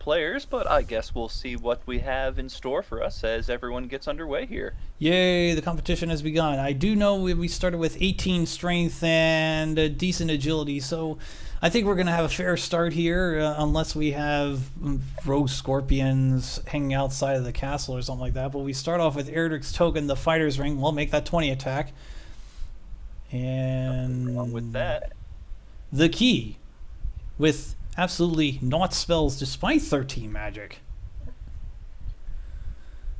players, but I guess we'll see what we have in store for us as everyone gets underway here. Yay, the competition has begun. I do know we started with 18 strength and a decent agility, so I think we're going to have a fair start here, unless we have rogue scorpions hanging outside of the castle or something like that. But we start off with Erdrick's Token, the Fighter's Ring. We'll make that 20 attack. Nothing wrong with And that. the key, with absolutely not spells despite 13 magic.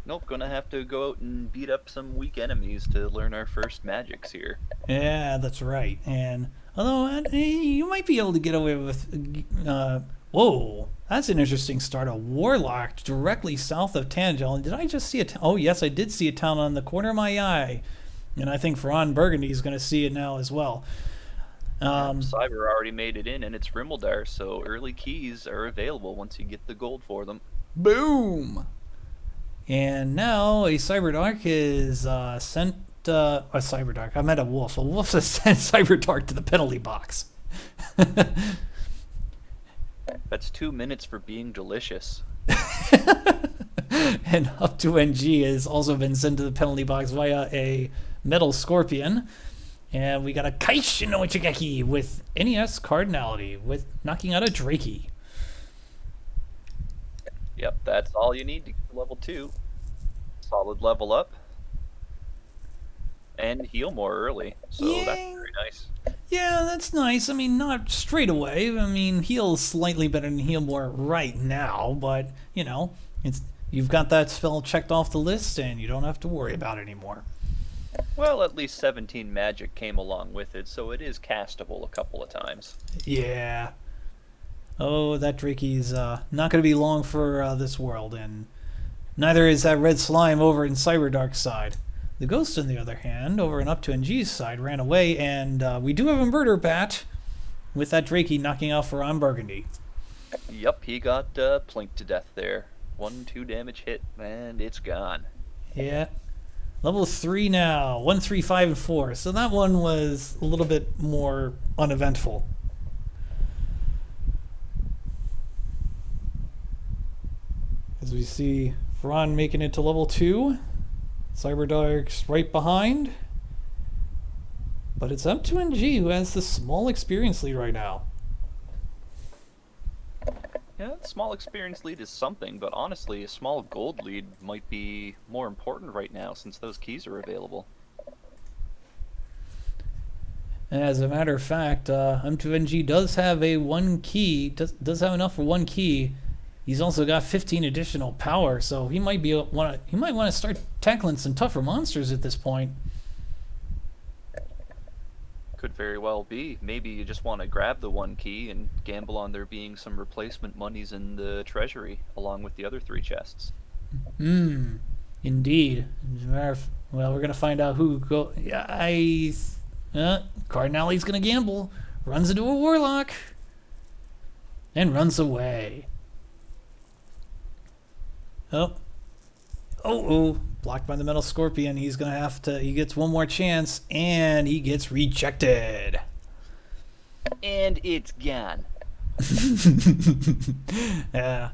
Nope, gonna have to go out and beat up some weak enemies to learn our first magics here. Yeah, that's right. And although you might be able to get away with, whoa, that's an interesting start. A warlock directly south of Tangel. And did I just see a? Oh, yes, I did see a town on the corner of my eye, and I think Ferran Burgundy is going to see it now as well. Cyber already made it in, and it's Rimmildar, so early keys are available once you get the gold for them. Boom. And now a Cyberdark is sent. A Cyberdark. I meant a wolf. A wolf has sent Cyberdark to the penalty box. That's 2 minutes for being delicious. And up to NG has also been sent to the penalty box via a metal scorpion. And we got a Kaish no Ichigeki with NES cardinality with knocking out a Drakey. Yep, that's all you need to get to level 2. Solid level up. And heal more early, so that's Yay. very nice. Yeah, that's nice. I mean, not straight away. I mean, heal's slightly better than heal more right now, but you know, it's you've got that spell checked off the list, and you don't have to worry about it anymore. Well, at least 17 magic came along with it, so it is castable a couple of times. Yeah. Oh, that Drakey's not going to be long for this world, and neither is that red slime over in Cyberdark's side. The ghost, on the other hand, over and up to NG's side, ran away, and we do have a murder bat with that Drakey knocking out Ferran Burgundy. Yup, he got plinked to death there. 1-2 damage hit, and it's gone. Yeah. Level 3 now. 1, 3, 5, and 4. So that one was a little bit more uneventful. As we see Ferran making it to level 2. Cyberdark's right behind. But it's up to NG, who has the small experience lead right now. Yeah, small experience lead is something, but honestly, a small gold lead might be more important right now since those keys are available. As a matter of fact, M2NG does have a 1 key, does have enough for 1 key. He's also got 15 additional power, so he might want to start tackling some tougher monsters at this point. Could very well be. Maybe you just want to grab the 1 key and gamble on there being some replacement monies in the treasury, along with the other 3 chests. Indeed. Well, we're going to find out who go... Yeah, Cardinali's going to gamble. Runs into a warlock. And runs away. Oh, blocked by the metal scorpion. He's gonna have to. He gets one more chance, and he gets rejected. And it's gone. Yeah,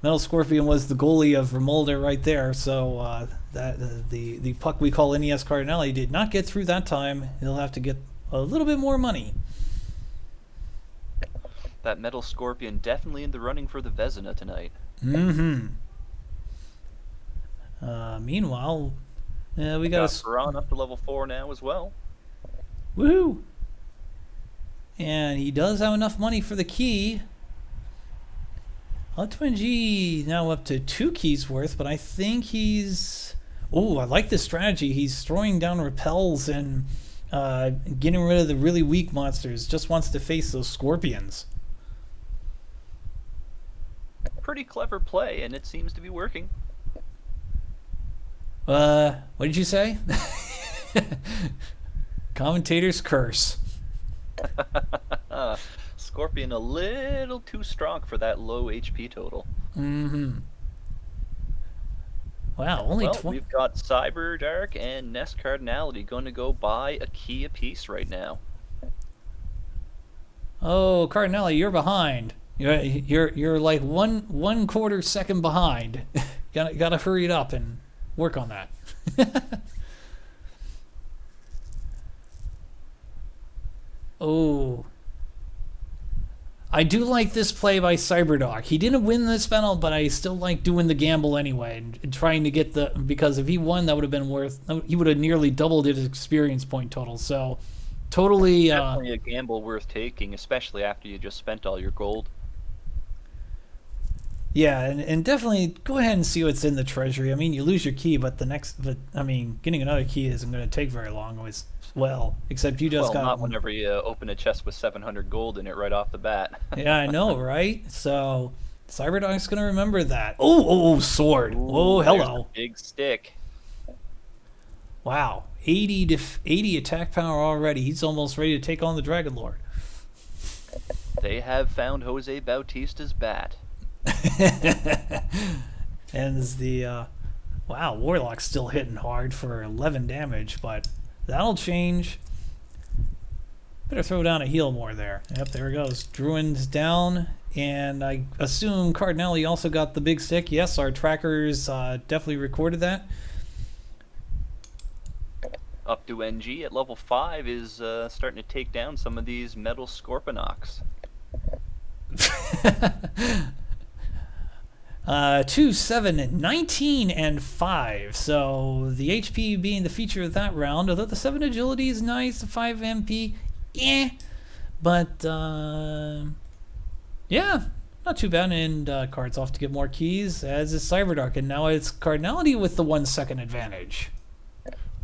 metal scorpion was the goalie of Remolder right there. So that the puck we call NES Cardinale did not get through that time. He'll have to get a little bit more money. That metal scorpion definitely in the running for the Vezina tonight. Meanwhile, we Got got Ferran up to level 4 now as well. woohoo! And he does have enough money for the key. Ultimate G now up to 2 keys worth, but I think he's... Oh, I like this strategy. He's throwing down repels and getting rid of the really weak monsters. Just wants to face those scorpions. Pretty clever play, and it seems to be working. What did you say? Commentator's curse. Scorpion a little too strong for that low HP total. Wow, only Well, we've got Cyber Dark and Nest Cardinality going to go buy a key apiece right now. Oh, Cardinale, you're behind. You're like one quarter second behind. Gotta hurry it up and work on that. Oh, I do like this play by Cyberdoc. He didn't win this battle, but I still like doing the gamble anyway and trying to get the, because if he won, that would have been worth. He would have nearly doubled his experience point total. So, totally. Definitely a gamble worth taking, especially after you just spent all your gold. Yeah, and definitely go ahead and see what's in the treasury. I mean, you lose your key, but I mean, getting another key isn't going to take very long. Well, except you just Well, got. not whenever you open a chest with 700 gold in it right off the bat. Yeah, I know, right? So Cyberdog's going to remember that. Oh, sword. Ooh, Oh, hello. big stick. Wow, 80 attack power already. He's almost ready to take on the Dragon Lord. They have found Jose Bautista's bat. And the wow, Warlock's still hitting hard for 11 damage, but that'll change. Better throw down a heal more there. Yep, there he goes. Druin's down, and I assume Cardinelli also got the big stick. Yes, our trackers definitely recorded that. Up to NG at level 5 is starting to take down some of these metal Scorponocks. 2, 7, 19, and 5. So the HP being the feature of that round, although the 7 agility is nice, the 5 MP, but yeah, not too bad. And Card's off to get more keys, as is Cyberdark, and now it's Cardinality with the 1 second advantage.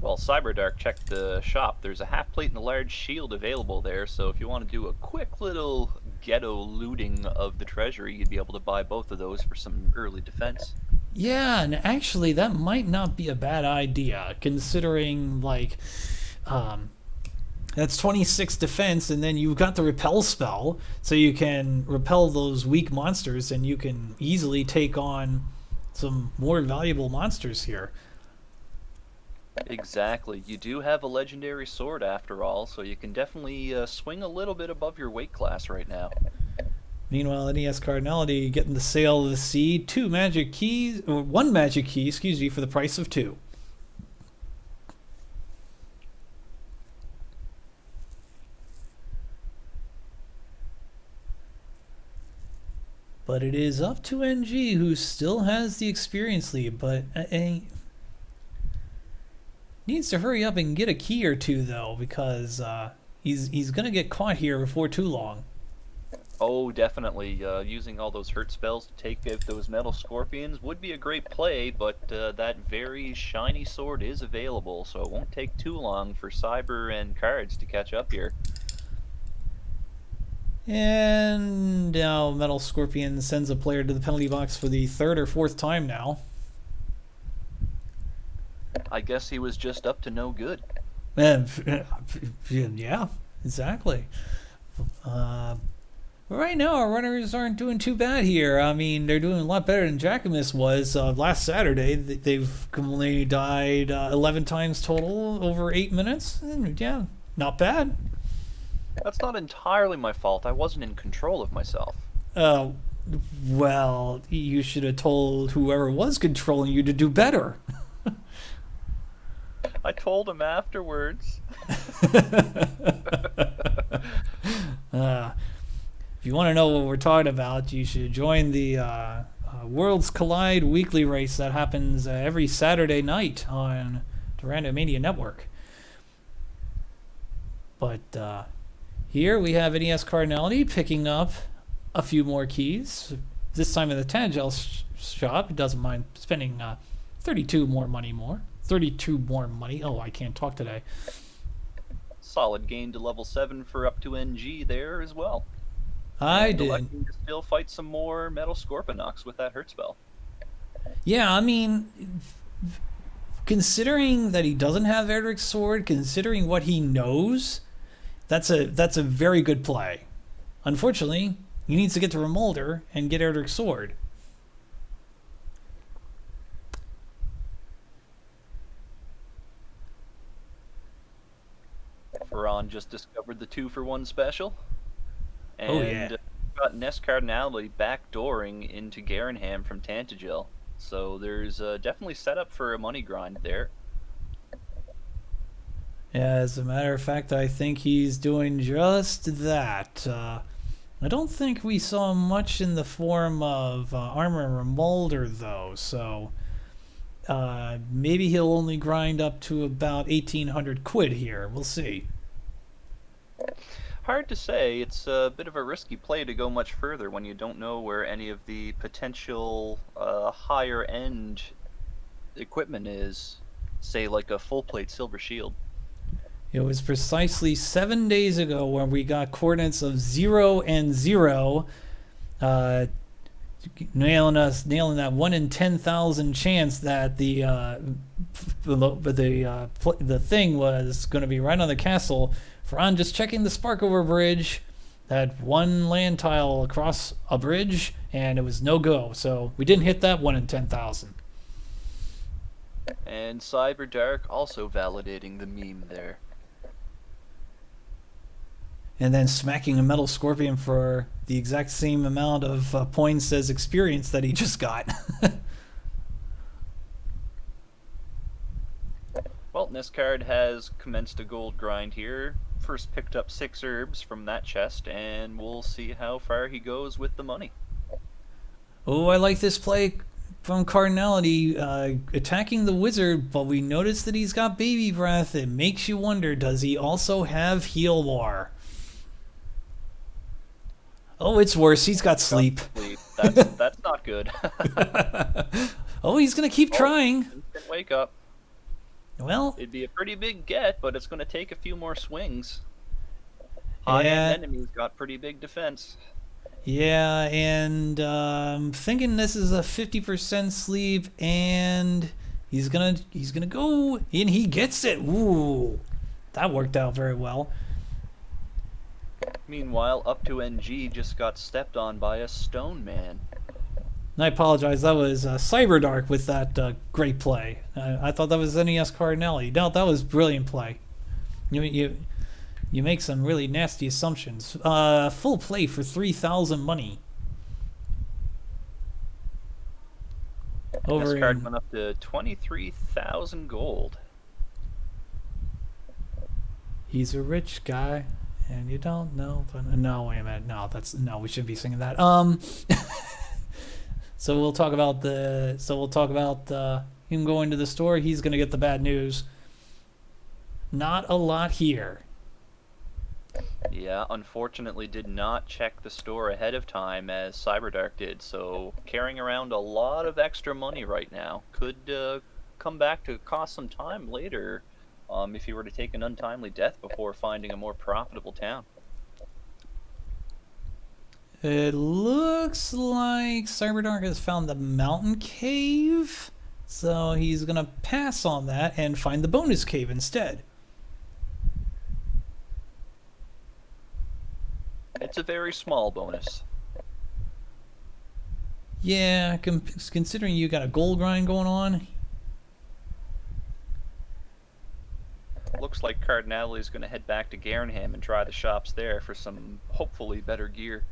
Well, Cyberdark checked the shop. There's a half plate and a large shield available there, so if you want to do a quick little ghetto looting of the treasury, you'd be able to buy both of those for some early defense. Yeah, and actually that might not be a bad idea, considering like that's 26 defense, and then you've got the repel spell, so you can repel those weak monsters, and you can easily take on some more valuable monsters here. Exactly. You do have a legendary sword after all, so you can definitely swing a little bit above your weight class right now. Meanwhile, NES Cardinality getting the Sail of the Sea, 2 magic keys, or 1 magic key, excuse me, for the price of 2. But it is up to NG, who still has the experience lead, but needs to hurry up and get a key or two, though, because he's going to get caught here before too long. Oh, definitely. Using all those hurt spells to take out those metal scorpions would be a great play, but that very shiny sword is available, so it won't take too long for Cyber and Cards to catch up here. And now Metal Scorpion sends a player to the penalty box for the 3rd or 4th time now. I guess he was just up to no good. Yeah, exactly. Right now, our runners aren't doing too bad here. I mean, they're doing a lot better than Jacquemus was last Saturday. They've only died 11 times total over 8 minutes. And yeah, not bad. That's not entirely my fault. I wasn't in control of myself. Well, you should have told whoever was controlling you to do better. I told him afterwards. If you want to know what we're talking about, you should join the Worlds Collide weekly race that happens every Saturday night on the Randomizer Network. But here we have NES Cardinality picking up a few more keys. This time in the Tangel shop, he doesn't mind spending 32 more money. Oh, I can't talk today. Solid gain to level 7 for up to NG there as well. I did. Electing to still fight some more metal Scorponocks with that hurt spell. Yeah, I mean, considering that he doesn't have Erdrick's sword, considering what he knows, that's a very good play. Unfortunately, he needs to get to Remolder and get Erdrick's sword. Ferran just discovered the 2-for-1 special. And Oh, yeah. got Nest Cardinality backdooring into Garanham from Tantagel. So there's definitely set up for a money grind there. Yeah, as a matter of fact, I think he's doing just that. I don't think we saw much in the form of armor or molder, though, so maybe he'll only grind up to about 1,800 quid here. We'll see. Hard to say. It's a bit of a risky play to go much further when you don't know where any of the potential higher end equipment is. Say, like a full plate silver shield. It was precisely 7 days ago when we got coordinates of 0 and 0, nailing that 1 in 10,000 chance that the thing was going to be right on the castle. Ferran just checking the Sparkover Bridge, that one land tile across a bridge, and it was no go. So we didn't hit that 1 in 10,000. And Cyberdark also validating the meme there. And then smacking a metal scorpion for the exact same amount of points as experience that he just got. Well, Niscard has commenced a gold grind here. First picked up 6 herbs from that chest, and we'll see how far he goes with the money. Oh, I like this play from Cardinality, attacking the wizard, but we notice that he's got baby breath. It makes you wonder, does he also have heal war? Oh, it's worse. He's got sleep. That's not good. Oh, he's going to keep trying. Wake up. Well, it'd be a pretty big get, but it's going to take a few more swings. High-end enemies got pretty big defense. Yeah, and I'm thinking this is a 50% sleep, and he's gonna go, and he gets it. Ooh, that worked out very well. Meanwhile, up to NG just got stepped on by a stone man. And I apologize. That was Cyberdark with that great play. I thought that was NES Cardinelli. No, that was brilliant play. You make some really nasty assumptions. Full play for 3,000 money. This card went up to 23,000 gold. He's a rich guy, and you don't know. No, wait a minute. No, we shouldn't be singing that. So we'll talk about him going to the store. He's gonna get the bad news. Not a lot here. Yeah, unfortunately did not check the store ahead of time as Cyberdark did, so carrying around a lot of extra money right now could come back to cost some time later if he were to take an untimely death before finding a more profitable town. It looks like Cyberdark has found the mountain cave, so he's gonna pass on that and find the bonus cave instead. It's a very small bonus. Yeah, considering you got a gold grind going on. Looks like Cardinale is going to head back to Garanham and try the shops there for some hopefully better gear,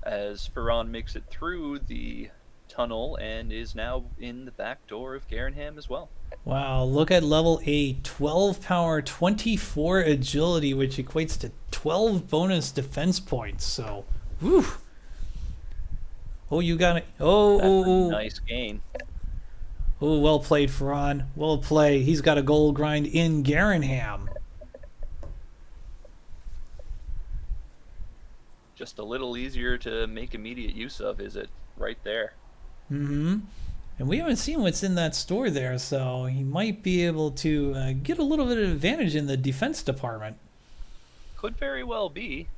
as Ferran makes it through the tunnel and is now in the back door of Garanham as well. Wow, look at level 8, 12 power, 24 agility, which equates to 12 bonus defense points. So, whew. Oh, you got it. Oh, nice gain. Oh, well played, Ferran. Well played. He's got a gold grind in Garanham. Just a little easier to make immediate use of, is it? Right there. Mm-hmm. And we haven't seen what's in that store there, so he might be able to get a little bit of advantage in the defense department. Could very well be.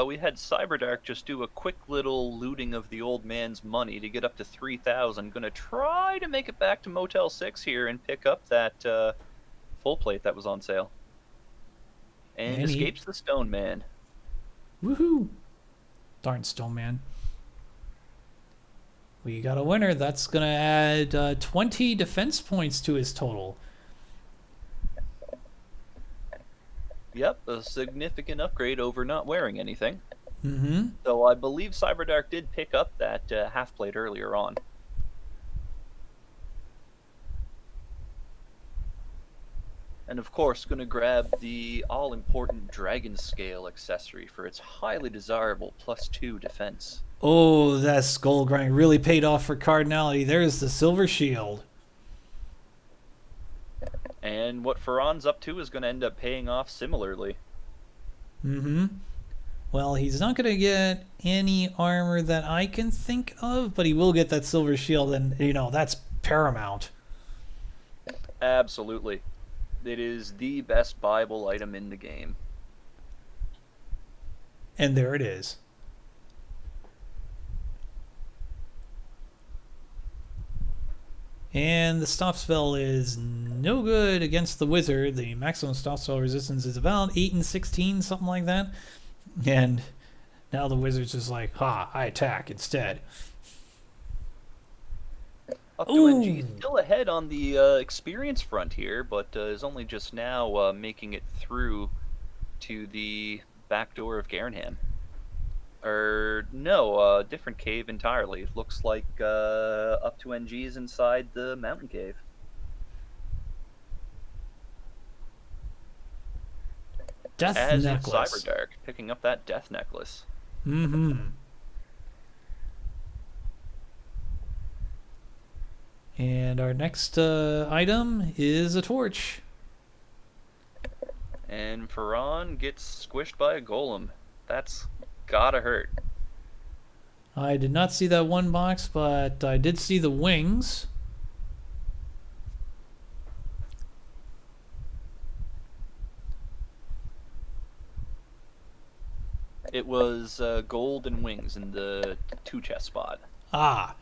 We had Cyberdark just do a quick little looting of the old man's money to get up to 3,000. Gonna try to make it back to Motel 6 here and pick up that full plate that was on sale. And escapes the Stone Man. Woohoo! Darn Stone Man. We got a winner. That's going to add 20 defense points to his total. Yep, a significant upgrade over not wearing anything. Mm-hmm. So I believe Cyberdark did pick up that half plate earlier on. And of course, going to grab the all-important Dragon Scale accessory for its highly desirable +2 defense. Oh, that skull grind really paid off for Cardinality. There's the silver shield. And what Ferran's up to is going to end up paying off similarly. Mm-hmm. Well, he's not going to get any armor that I can think of, but he will get that silver shield, and, that's paramount. Absolutely. It is the best Bible item in the game. And there it is. And the stop spell is no good against the wizard. The maximum stop spell resistance is about 8 and 16, something like that. And now the wizard's just like, ha, I attack instead. Up to Ooh. NG, still ahead on the experience front here, but is only just now making it through to the back door of Garenham. No, different cave entirely. Looks like up to NG is inside the mountain cave. Death As necklace. is Cyberdark, picking up that death necklace. Mm-hmm. And our next item is a torch. And Ferran gets squished by a golem. That's gotta hurt. I did not see that one box, but I did see the wings. It was gold and wings in the 2 chest spot. Ah.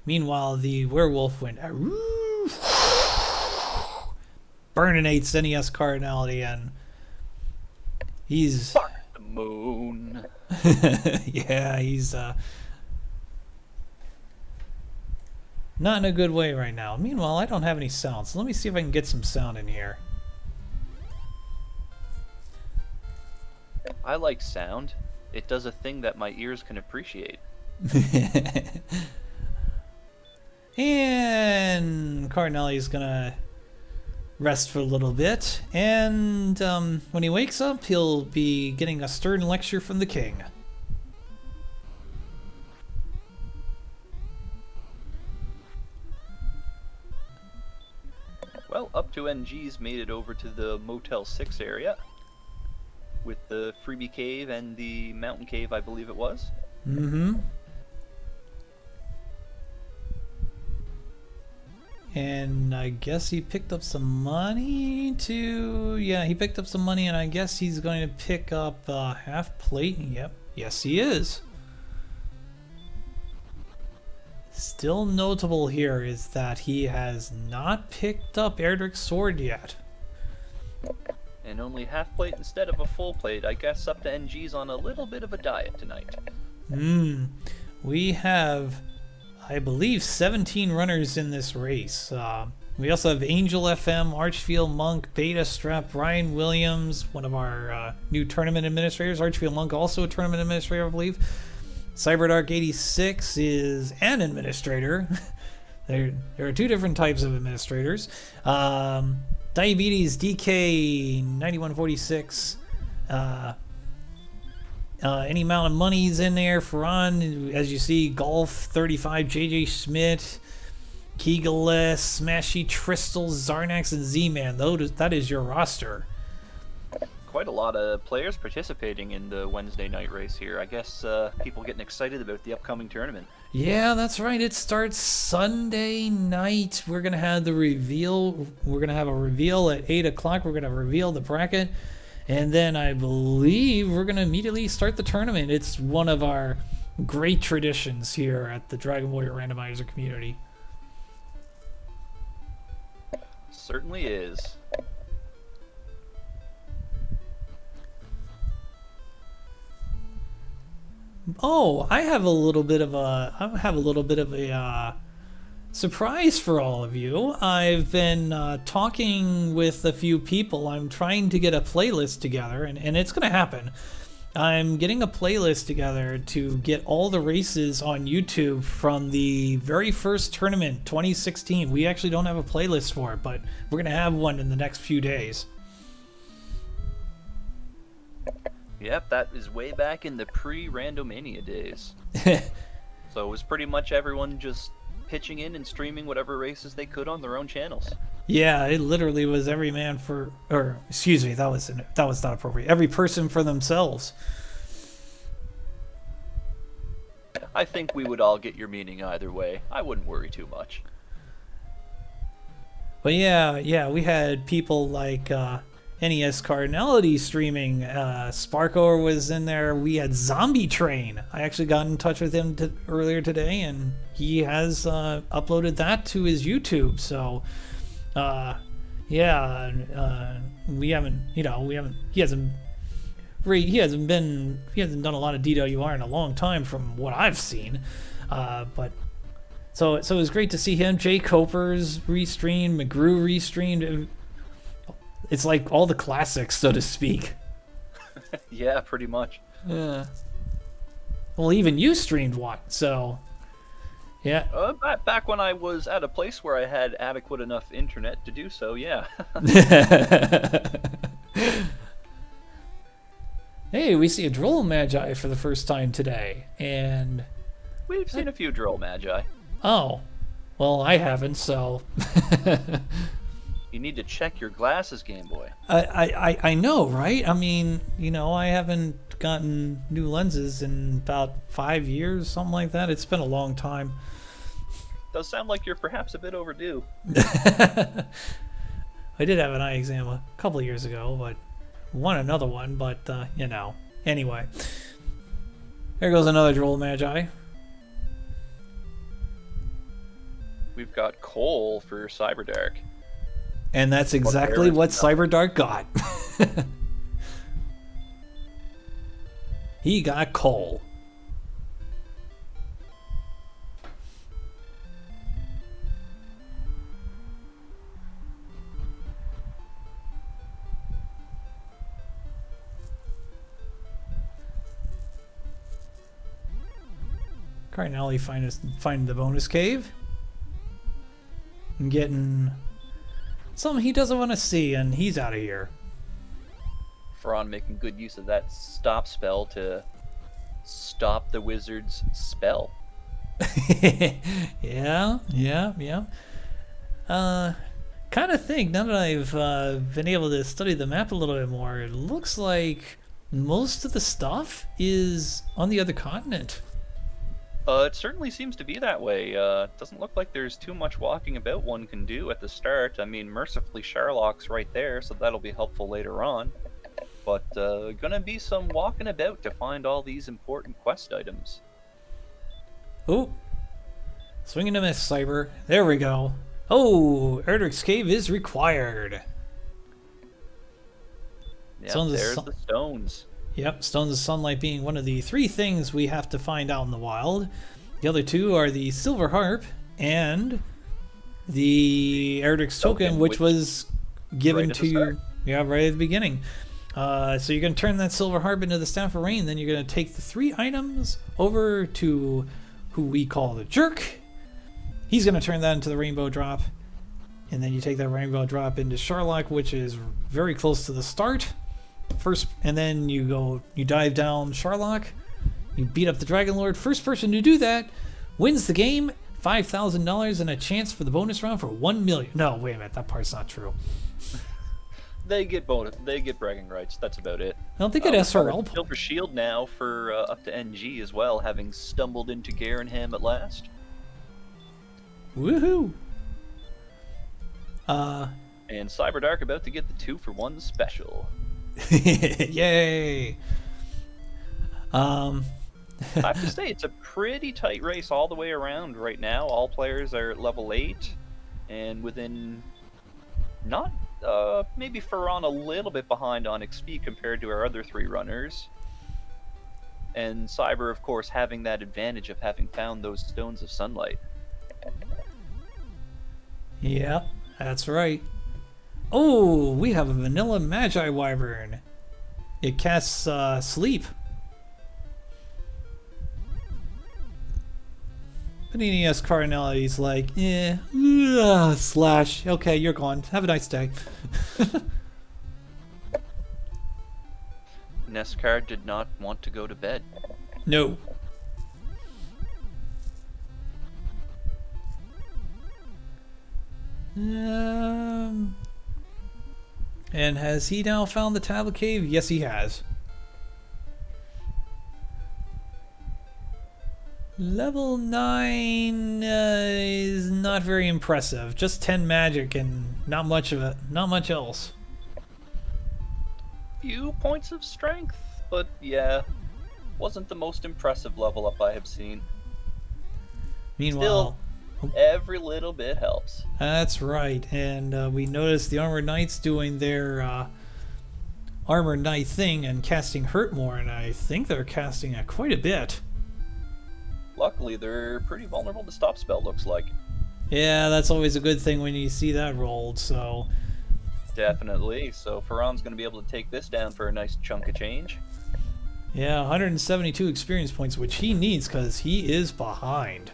Meanwhile, the werewolf went burninates NES Cardinality, and he's Fuck the moon. yeah, he's not in a good way right now. Meanwhile, I don't have any sound, so let me see if I can get some sound in here. I like sound. It does a thing that my ears can appreciate. And Cardinelli's gonna rest for a little bit, and when he wakes up, he'll be getting a stern lecture from the king. Well, up to NG's made it over to the Motel 6 area with the freebie cave and the mountain cave, I believe it was. Mm-hmm. And I guess he picked up some money to... Yeah, he picked up some money, and I guess he's going to pick up half plate. Yep. Yes, he is. Still notable here is that he has not picked up Erdrick's sword yet. And only half plate instead of a full plate. I guess up to NG's on a little bit of a diet tonight. We have, I believe, 17 runners in this race. We also have Angel FM, Archfield Monk, Beta Strap, Ryan Williams, one of our new tournament administrators. Archfield Monk, also a tournament administrator, I believe. Cyberdark 86 is an administrator. There are two different types of administrators. Diabetes DK 9146. Any amount of money's in there. Ferran, as you see, Golf 35, JJ Schmidt, Kegeles, Smashy, Tristal, Zarnax, and Z-Man. That is your roster. Quite a lot of players participating in the Wednesday night race here. I guess people getting excited about the upcoming tournament. Yeah, that's right. It starts Sunday night. We're going to have the reveal. We're going to have a reveal at 8 o'clock. We're going to reveal the bracket. And then I believe we're going to immediately start the tournament. It's one of our great traditions here at the Dragon Warrior Randomizer community. Certainly is. Oh, I have a little bit of a surprise for all of you. I've been talking with a few people. I'm trying to get a playlist together, and it's going to happen. I'm getting a playlist together to get all the races on YouTube from the very first tournament, 2016. We actually don't have a playlist for it, but we're going to have one in the next few days. Yep, that is way back in the pre-Randomania days. So it was pretty much everyone just pitching in and streaming whatever races they could on their own channels. Yeah, it literally was every man for, or excuse me, that was not appropriate. Every person for themselves. I think we would all get your meaning either way. I wouldn't worry too much. But yeah, we had people like NES Cardinality streaming. Sparko was in there. We had Zombie Train. I actually got in touch with him earlier today, and he has uploaded that to his YouTube. So, we haven't, he hasn't done a lot of DWR in a long time from what I've seen. But so it was great to see him. Jay Copers restreamed, McGrew restreamed. It's like all the classics, so to speak. Yeah, pretty much. Yeah. Well, even you streamed one, so yeah. Back when I was at a place where I had adequate enough internet to do so, yeah. Hey, we see a Droll Magi for the first time today, and We've seen a few Droll Magi. oh, well, I haven't, so. You need to check your glasses, Game Boy. I know, right? I mean, I haven't gotten new lenses in about 5 years, something like that. It's been a long time. Does sound like you're perhaps a bit overdue. I did have an eye exam a couple of years ago, but another one, but Anyway. There goes another Droll Magi. We've got Cole for Cyberdark. And that's exactly what Cyberdark got. He got Cole. Cardinale finding the bonus cave. And getting something he doesn't want to see, and he's out of here. Ferran making good use of that stop spell to stop the wizard's spell. Yeah. Kind of think, now that I've been able to study the map a little bit more, it looks like most of the stuff is on the other continent. It certainly seems to be that way. Doesn't look like there's too much walking about one can do at the start. I mean, mercifully, Sherlock's right there, so that'll be helpful later on. But gonna be some walking about to find all these important quest items. Oh, swing and a miss, Cyber. There we go. Oh, Erdrick's Cave is required. Yeah, there's the stones. Yep, Stones of Sunlight being one of the 3 things we have to find out in the wild. The other 2 are the Silver Harp and the Erdrick's Token, which was given to you right at the beginning. So you're going to turn that Silver Harp into the Staff of Rain, then you're going to take the 3 items over to who we call the Jerk. He's going to turn that into the Rainbow Drop, and then you take that Rainbow Drop into Sherlock, which is very close to the start. First, and then you dive down Sherlock, you beat up the Dragon Lord. First person to do that wins the game, $5,000 and a chance for the bonus round for 1 million. No, wait a minute, that part's not true. They get bragging rights. That's about it. I don't think it SRL. Silver Shield now for up to NG as well, having stumbled into Garenham at last. Woohoo! And Cyberdark about to get the 2-for-1 special. Yay! I have to say, it's a pretty tight race all the way around right now. All players are at level 8, and within not maybe Ferran a little bit behind on XP compared to our other 3 runners. And Cyber, of course, having that advantage of having found those stones of sunlight. Yeah, that's right. Oh, we have a vanilla Magi Wyvern. It casts Sleep But NES Cardinality's like, slash. Okay, you're gone. Have a nice day. Nescar did not want to go to bed. No. And has he now found the tablet cave? Yes, he has. Level 9 is not very impressive. Just 10 magic and not much of it. Not much else. Few points of strength, but yeah, wasn't the most impressive level up I have seen. Meanwhile, still, every little bit helps. That's right, and we noticed the Armored Knights doing their Armored Knight thing and casting Hurt more, and I think they're casting it quite a bit. Luckily, they're pretty vulnerable to stop spell, looks like. Yeah, that's always a good thing when you see that rolled, so... Definitely, so Ferran's going to be able to take this down for a nice chunk of change. Yeah, 172 experience points, which he needs because he is behind.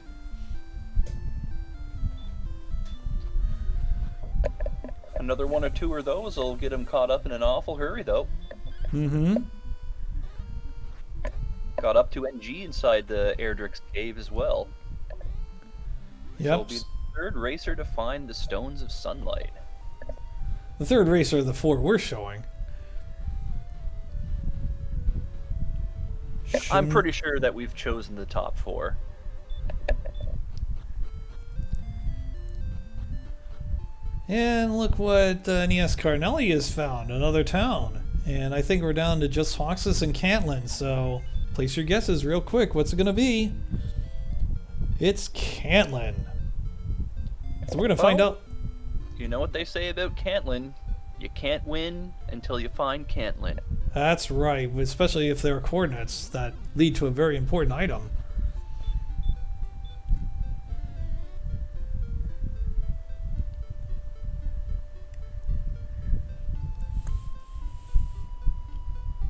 Another one or two of those will get him caught up in an awful hurry, though. Mm-hmm. Got up to NG inside the Erdrick's cave as well. Yep. So he'll be the third racer to find the Stones of Sunlight. The third racer of the four we're showing. I'm pretty sure that we've chosen the top four. And look what NES Carnelli has found, another town. And I think we're down to just Hoxus and Cantlin, so place your guesses real quick. What's it going to be? It's Cantlin. So we're going to find out. You know what they say about Cantlin? You can't win until you find Cantlin. That's right, especially if there are coordinates that lead to a very important item.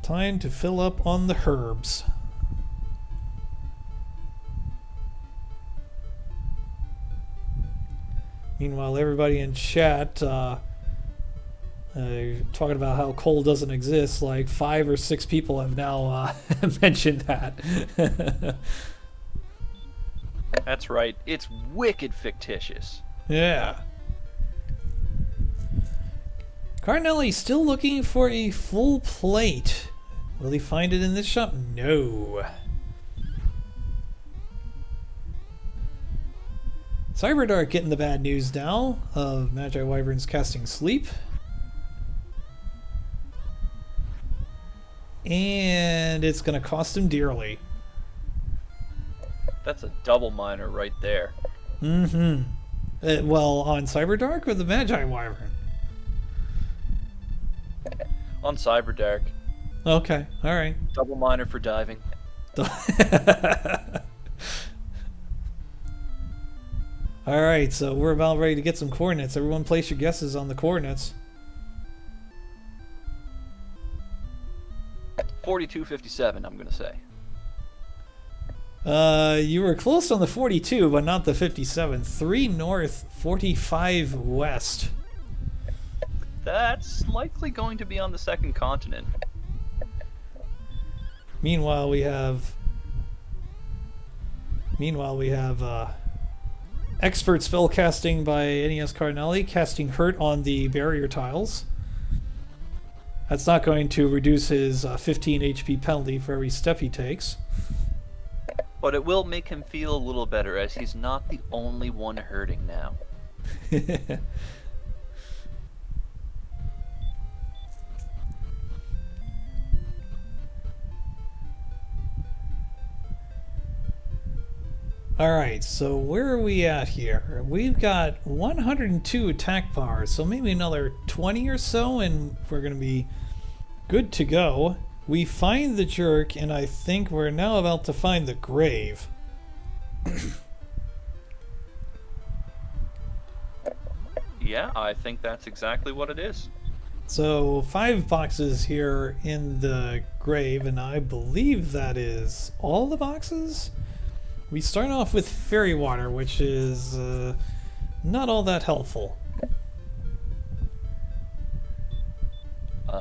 Time to fill up on the herbs. Meanwhile, everybody in chat talking about how coal doesn't exist. Like 5 or 6 people have now mentioned that. That's right. It's wicked fictitious. Yeah. Cardinelli's still looking for a full plate. Will he find it in this shop? No. Cyberdark getting the bad news now of Magi Wyverns casting Sleep. And it's going to cost him dearly. That's a double miner right there. Mm-hmm. Well, on Cyberdark or the Magi Wyvern? On Cyberdark. Okay, alright. Double miner for diving. Alright, so we're about ready to get some coordinates. Everyone place your guesses on the coordinates. 4257, I'm going to say. You were close on the 42, but not the 57. 3 north, 45 west. That's likely going to be on the second continent. Meanwhile, we have expert spell casting by NES Cardinelli, casting Hurt on the barrier tiles. That's not going to reduce his 15 HP penalty for every step he takes. But it will make him feel a little better, as he's not the only one hurting now. Alright, so where are we at here? We've got 102 attack bars, so maybe another 20 or so, and we're going to be good to go. We find the jerk, and I think we're now about to find the grave. Yeah, I think that's exactly what it is. So 5 boxes here in the grave, and I believe that is all the boxes? We start off with fairy water, which is not all that helpful.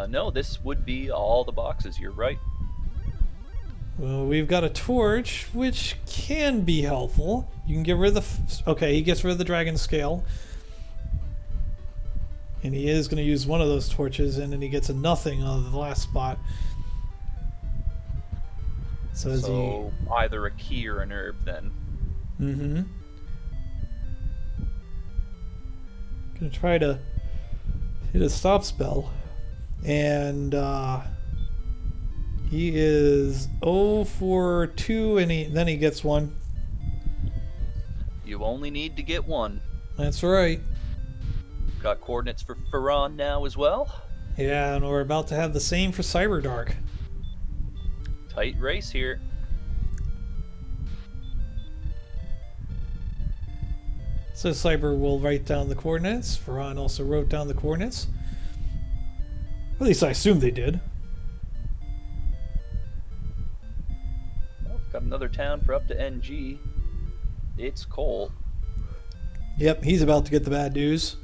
No, this would be all the boxes. You're right. Well, we've got a torch, which can be helpful. You can get rid of the... Okay, he gets rid of the dragon scale. And he is going to use one of those torches, and then he gets a nothing on the last spot. So either a key or an herb, then. Mm-hmm. Gonna try to hit a stop spell. And he is 0 for 2, and then he gets one. You only need to get one. That's right. Got coordinates for Ferran now as well. Yeah, and we're about to have the same for Cyberdark. Tight race here. So Cyber will write down the coordinates. Ferran also wrote down the coordinates. At least I assume they did. Well, got another town for up to NG. It's coal. Yep, he's about to get the bad news.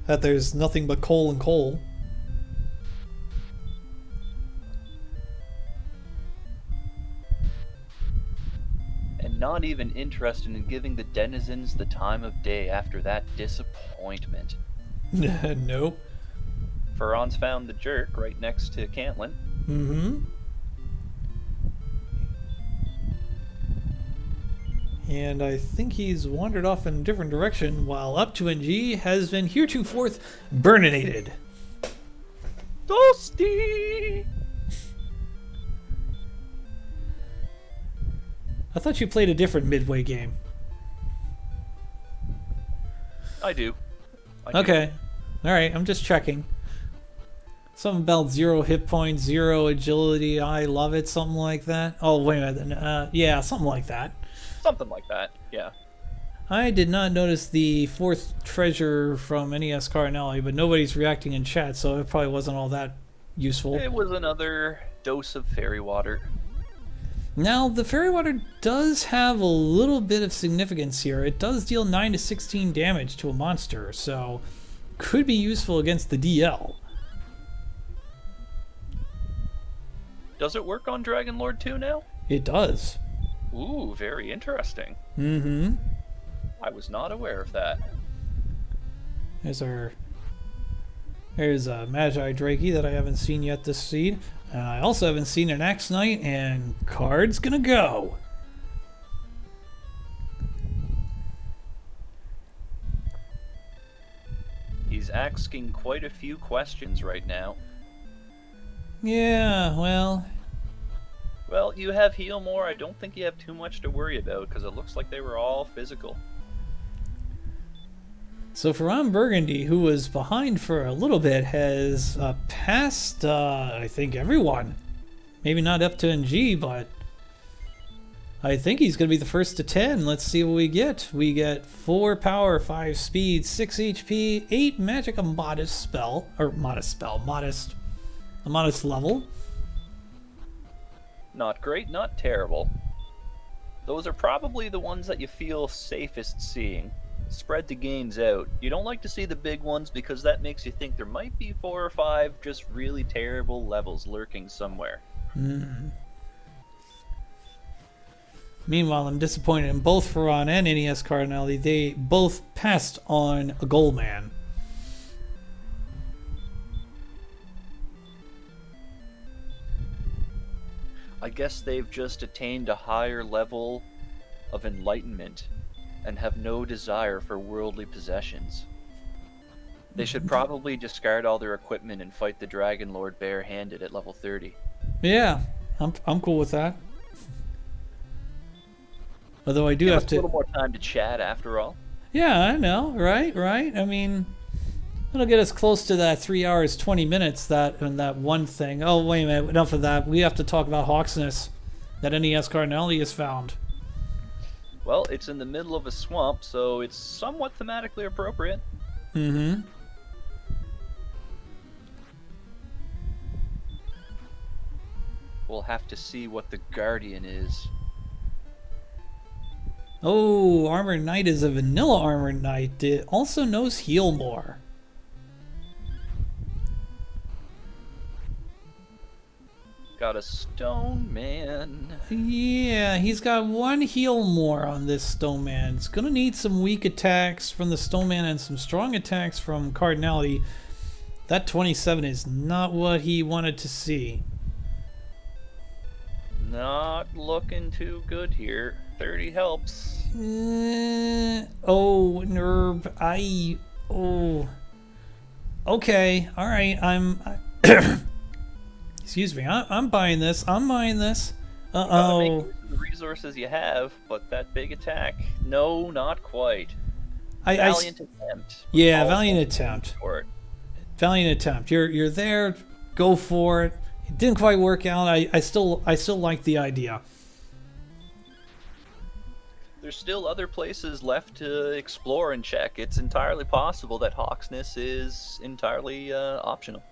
That there's nothing but coal and coal. And not even interested in giving the denizens the time of day after that disappointment. Nope. Ferran's found the jerk right next to Cantlin. Mm-hmm. And I think he's wandered off in a different direction, while up to NG has been heretofore burninated. Toasty! I thought you played a different Midway game. I do. I do. Okay. Alright, I'm just checking. Something about 0 hit points, 0 agility, I love it, something like that. Oh, wait a minute. Yeah, something like that. Something like that, yeah. I did not notice the 4th treasure from NES Cardinale, but nobody's reacting in chat, so it probably wasn't all that useful. It was another dose of fairy water. Now, the fairy water does have a little bit of significance here. It does deal 9 to 16 damage to a monster, so could be useful against the DL. Does it work on Dragon Lord 2 now? It does. Ooh, very interesting. Mm-hmm. I was not aware of that. There's a Magi Drakey that I haven't seen yet this seed. And I also haven't seen an Axe Knight, and card's gonna go. He's asking quite a few questions right now. Yeah, well... Well, you have heal more. I don't think you have too much to worry about, because it looks like they were all physical. So Ferran Burgundy, who was behind for a little bit, has passed, I think, everyone. Maybe not up to NG, but I think he's going to be the first to 10. Let's see what we get. We get 4 power, 5 speed, 6 HP, 8 magic, a modest level. Not great, not terrible. Those are probably the ones that you feel safest seeing. Spread the gains out. You don't like to see the big ones because that makes you think there might be 4 or 5 just really terrible levels lurking somewhere. Meanwhile, I'm disappointed in both Ferran and NES Cardinale. They both passed on a goal man. I guess they've just attained a higher level of enlightenment and have no desire for worldly possessions. They should probably discard all their equipment and fight the Dragon Lord bare-handed at level 30. Yeah, I'm cool with that. Although I do Give have us to... a little more time to chat after all. Yeah, I know, right? I mean, it'll get us close to that 3 hours, 20 minutes, that one thing. Oh, wait a minute, enough of that. We have to talk about Hawksness that NES Cardinale has found. Well, it's in the middle of a swamp, so it's somewhat thematically appropriate. Mm-hmm. We'll have to see what the Guardian is. Oh, Armor Knight is a vanilla Armor Knight. It also knows heal more. Got a stone man. Yeah, he's got one heal more on this Stone Man. It's gonna need some weak attacks from the Stone Man and some strong attacks from Cardinality. That 27 is not what he wanted to see. Not looking too good here. 30 helps. Oh, Nerb. Oh. Okay, alright, excuse me, I'm buying this. I'm buying this. Gotta make use of the resources you have, but that big attack, no, not quite. Valiant attempt. Yeah, valiant attempt. Valiant attempt. You're there. Go for it. It didn't quite work out. I still like the idea. There's still other places left to explore and check. It's entirely possible that Hawksness is entirely optional.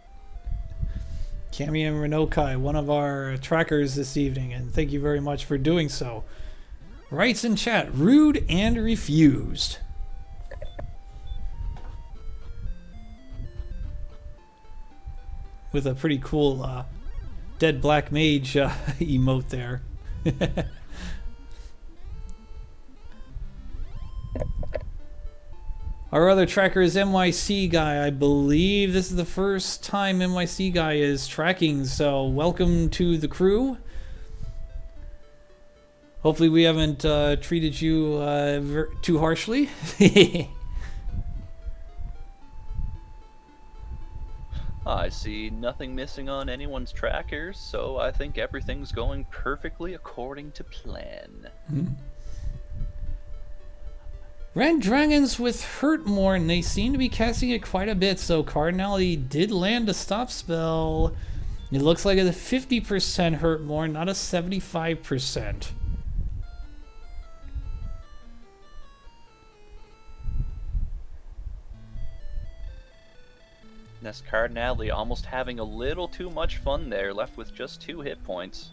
Cami and Renokai, one of our trackers this evening, and thank you very much for doing so. Writes in chat, rude and refused. With a pretty cool dead black mage emote there. Our other tracker is NYC Guy. I believe this is the first time NYC Guy is tracking, so welcome to the crew. Hopefully we haven't treated you too harshly. I see nothing missing on anyone's trackers, so I think everything's going perfectly according to plan. Red dragons with hurt more, and they seem to be casting it quite a bit, so Cardinality did land a stop spell. It looks like a 50% hurt more, not a 75%. This Cardinality almost having a little too much fun there, left with just 2 hit points.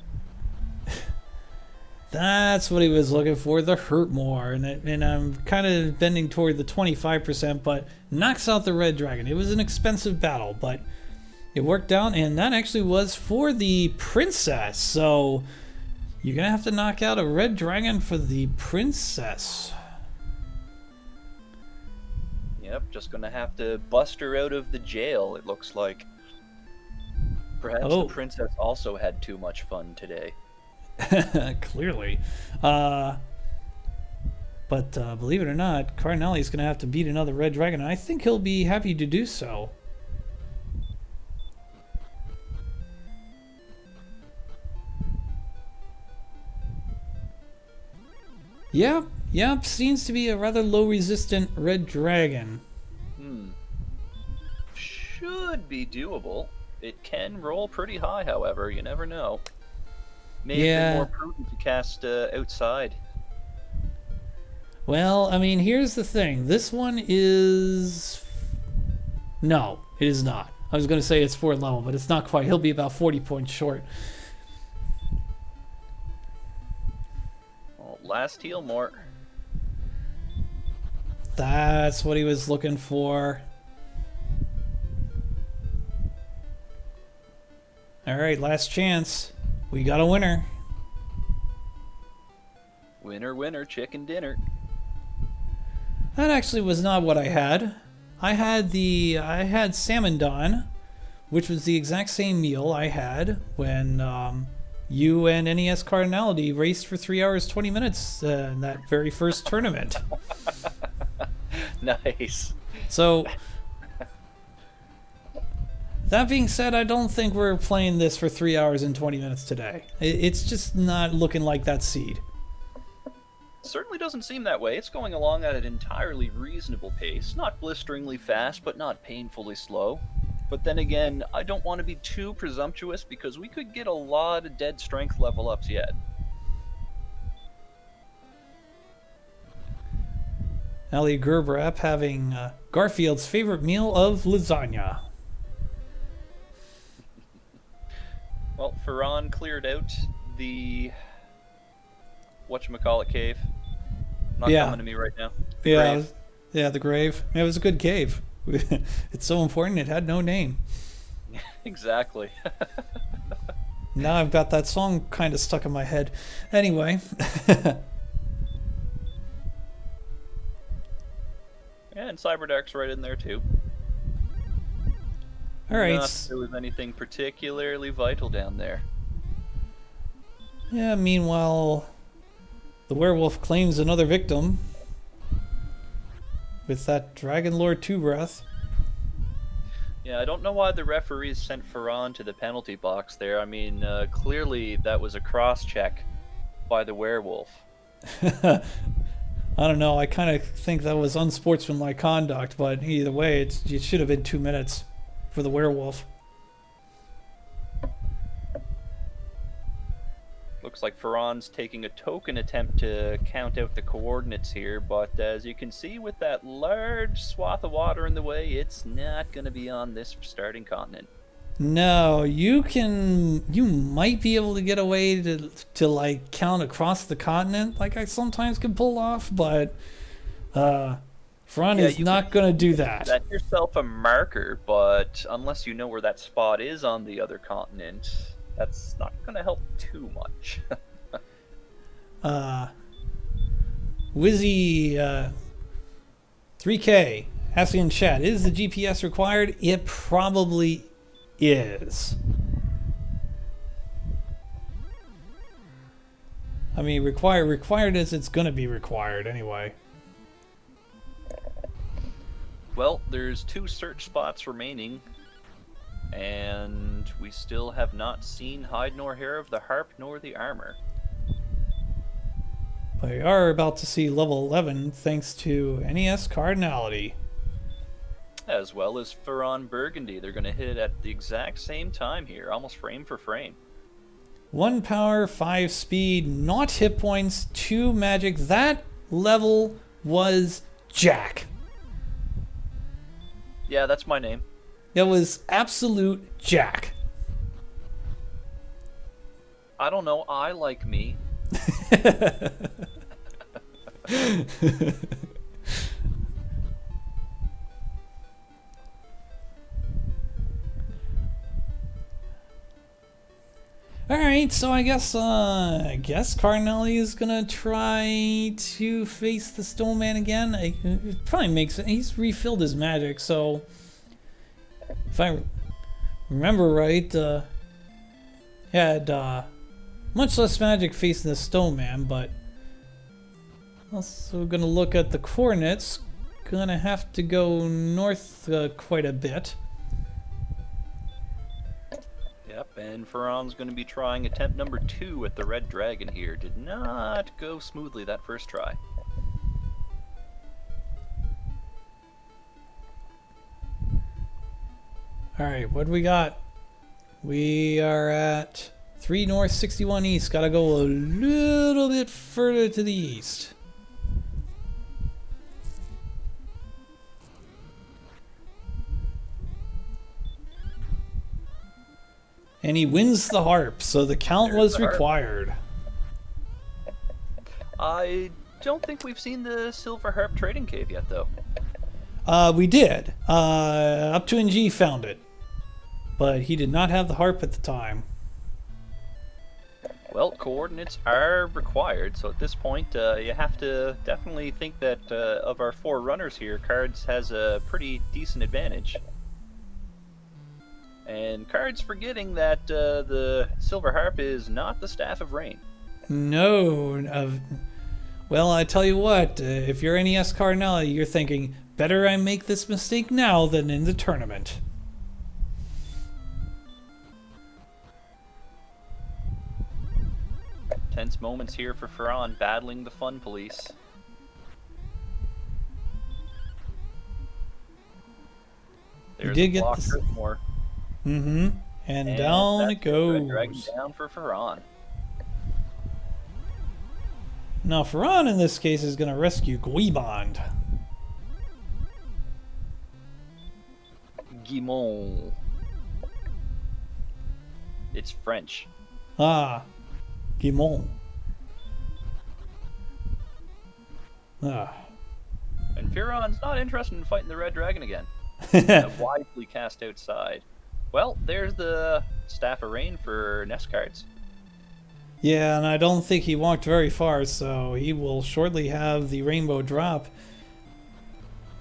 That's what he was looking for, the hurt more, and I'm kind of bending toward the 25%, but knocks out the red dragon. It was an expensive battle, but it worked out, and that actually was for the princess, so you're gonna have to knock out a red dragon for the princess. Yep, just gonna have to bust her out of the jail, it looks like. Perhaps the princess also had too much fun today. Clearly. But believe it or not, Cardinality is going to have to beat another red dragon, and I think he'll be happy to do so. Yep, seems to be a rather low resistant red dragon. Should be doable. It can roll pretty high, however, you never know. May have been more prudent to cast outside. Well, I mean, here's the thing. This one is... No, it is not. I was going to say it's 4th level, but it's not quite. He'll be about 40 points short. Well, last heal more. That's what he was looking for. All right, last chance. We got a winner. Winner, winner, chicken dinner. That actually was not what I had. I had Salmon Dawn, which was the exact same meal I had when you and NES Cardinality raced for 3 hours 20 minutes in that very first tournament. Nice. So, that being said, I don't think we're playing this for 3 hours and 20 minutes today. It's just not looking like that seed. Certainly doesn't seem that way. It's going along at an entirely reasonable pace. Not blisteringly fast, but not painfully slow. But then again, I don't want to be too presumptuous because we could get a lot of dead strength level ups yet. Ali Gerbrap having Garfield's favorite meal of lasagna. Well, Ferran cleared out the whatchamacallit cave. Not Yeah, coming to me right now. The yeah, grave. yeah. The grave. It was a good cave. It's so important. It had no name. Exactly. Now I've got that song kind of stuck in my head. Anyway, And Cyberdark's right in there too. all right. Not that there was anything particularly vital down there. Yeah. Meanwhile, the werewolf claims another victim with that Dragon Lord 2 breath. Yeah, I don't know why the referees sent Ferran to the penalty box there. I mean, clearly that was a cross-check by the werewolf. I don't know. I kind of think that was unsportsmanlike conduct, but either way, it should have been 2 minutes for the werewolf. Looks like Ferran's taking a token attempt to count out the coordinates here, but as you can see with that large swath of water in the way, it's not going to be on this starting continent. No, you might be able to get away to like count across the continent, like I sometimes can pull off, but Fran is you not going to do that. Set yourself a marker, but unless you know where that spot is on the other continent, that's not going to help too much. Wizzy 3K asking in chat, is the GPS required? It probably is. I mean, required as it's going to be required anyway. Well, there's 2 search spots remaining, and we still have not seen hide nor hair of the harp nor the armor. We are about to see level 11 thanks to NES Cardinality. As well as Ferran Burgundy. They're going to hit it at the exact same time here, almost frame for frame. 1 power, 5 speed, not hit points, 2 magic. That level was Jack. Yeah, that's my name. It was absolute Jack. I don't know, I like me. Alright, so I guess Cardinelli is gonna try to face the Stoneman again. It probably makes it. He's refilled his magic, so if I remember right, he had much less magic facing the Stoneman, but also gonna look at the coordinates. Gonna have to go north quite a bit. Yep, and Ferran's going to be trying attempt number 2 at the Red Dragon here. Did not go smoothly that first try. Alright, what do we got? We are at 3 north, 61 east. Gotta go a little bit further to the east. And he wins the harp, so the count There's was the harp. required. I don't think we've seen the Silver Harp trading cave yet, though. We did. Up to NG found it. But he did not have the harp at the time. Well, coordinates are required, so at this point, you have to definitely think that of our 4 runners here, Cards has a pretty decent advantage. And Cards forgetting that the Silver Harp is not the Staff of Rain. No. Well, I tell you what, if you're NES Cardinelli, you're thinking, better I make this mistake now than in the tournament. Tense moments here for Ferran battling the Fun Police. There's did a get block this- more. Mm-hmm. And down it that's the Red goes. Dragon down for Ferran. Now, Ferran in this case is going to rescue Guibond. Guimond. It's French. Ah, Guimond. Ah. And Furon's not interested in fighting the Red Dragon again. Wisely cast outside. Well, there's the Staff of Rain for nest cards. Yeah, and I don't think he walked very far, so he will shortly have the rainbow drop.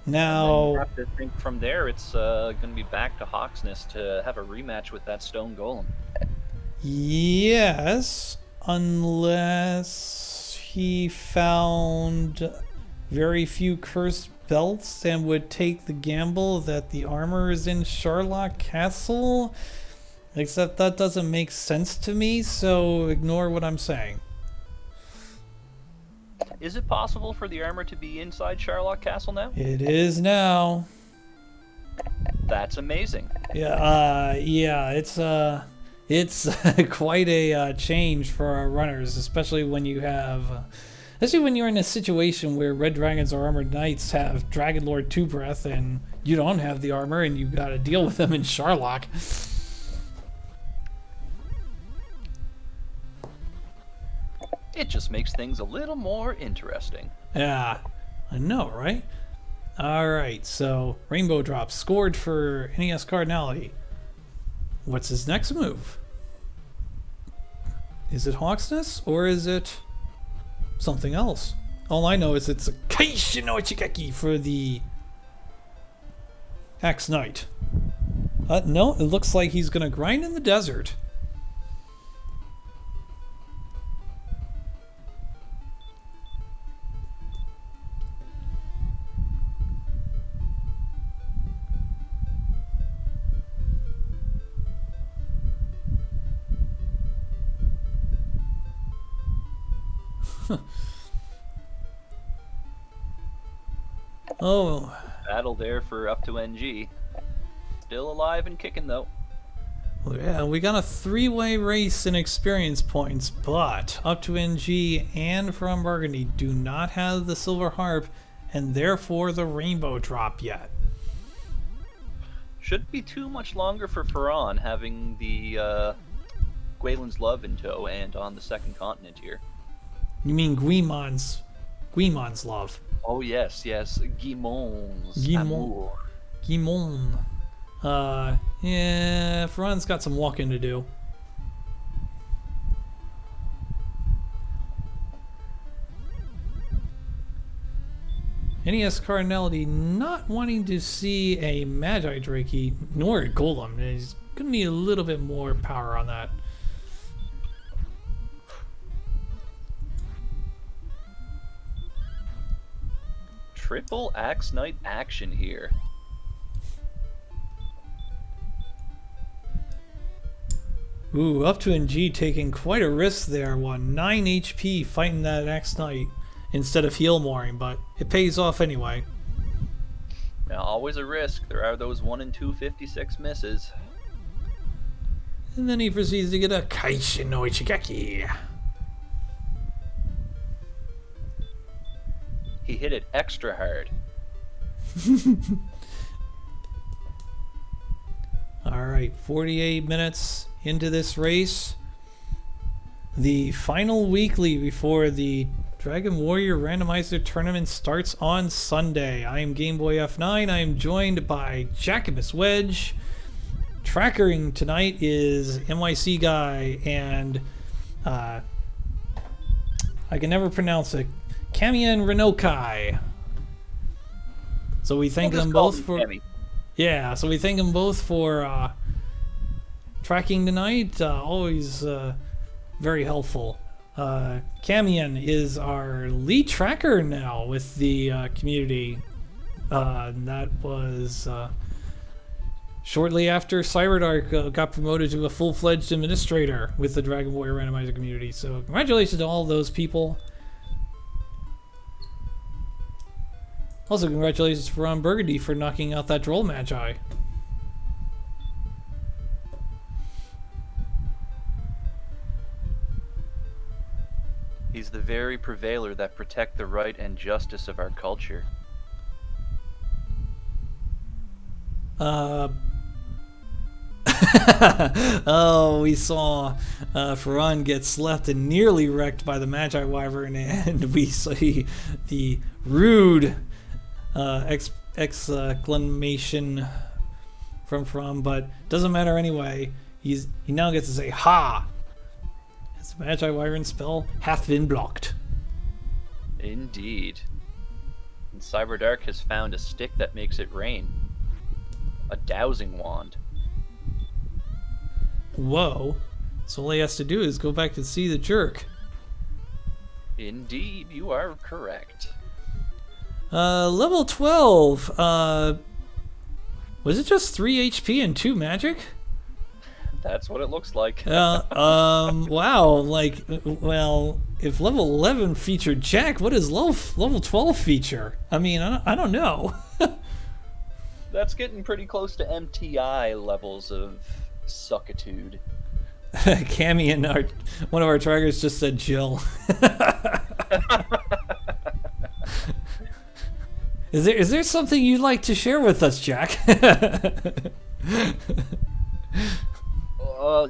And then you Now, have to think from there it's going to be back to Hawksness to have a rematch with that Stone Golem. yes, unless he found very few cursed belts and would take the gamble that the armor is in Sharlock Castle. Except that doesn't make sense to me, so ignore what I'm saying. Is it possible for the armor to be inside Sharlock Castle now? It is now. That's amazing. Yeah, it's quite a change for our runners, especially when you have, especially when you're in a situation where Red Dragons or Armored Knights have Dragon Lord Two Breath and you don't have the armor and you got to deal with them in Sharlock. It just makes things a little more interesting. Yeah, I know, right? Alright, so Rainbow Drop scored for NES Cardinality. What's his next move? Is it Hawksness or is it something else? All I know is it's a Kaishin no Ichigeki for the Axe Knight. No, it looks like he's gonna grind in the desert. Oh, Battle there for up to NG. Still alive and kicking though. yeah, we got a three-way race in experience points, but Up to NG and From Burgundy do not have the Silver Harp and therefore the Rainbow Drop yet. Shouldn't be too much longer for Ferran having the Gwaelin's Love in tow and on the second continent here. You mean Guimon's love? Oh yes, Guimon's Guimon. amour. Guimon. Yeah, Ferran's got some walking to do. NES Cardinality not wanting to see a Magi Drakey nor a Golem. He's gonna need a little bit more power on that. Triple Axe Knight action here. Ooh, Up to NG taking quite a risk there. 9 HP fighting that Axe Knight instead of heal mooring, but it pays off anyway. Now, always a risk. There are those 1 in 256 misses. And then he proceeds to get a Kaishin no Ichigeki. He hit it extra hard. Alright, 48 minutes into this race. The final weekly before the Dragon Warrior Randomizer tournament starts on Sunday. I am Game Boy F9. I am joined by Jacobus Wedge. Trackering tonight is NYC Guy and I can never pronounce it. Kamian Renokai. So we thank them both for yeah. So we thank them both for tracking tonight. Always very helpful. Kamian is our lead tracker now with the community. That was shortly after Cyberdark got promoted to a full-fledged administrator with the Dragon Warrior Randomizer community. So congratulations to all those people. Also, congratulations to Ron Burgundy for knocking out that Droll Magi. He's the very prevailer that protect the right and justice of our culture. Oh, we saw Ferran get slept and nearly wrecked by the Magi Wyvern, and we see the rude exclamation from Ferran, but doesn't matter anyway. He now gets to say "Ha!" His Magi Wyvern spell hath been blocked. Indeed. And Cyberdark has found a stick that makes it rain. A dowsing wand. Whoa. So all he has to do is go back to see the jerk. Indeed, you are correct. Level 12. Was it just 3 HP and 2 magic? That's what it looks like. Wow. Like, well, if level 11 featured Jack, what does level 12 feature? I mean, I don't know. That's getting pretty close to MTI levels of suckitude. Cammy and one of our trackers just said Jill. Is there something you'd like to share with us, Jack?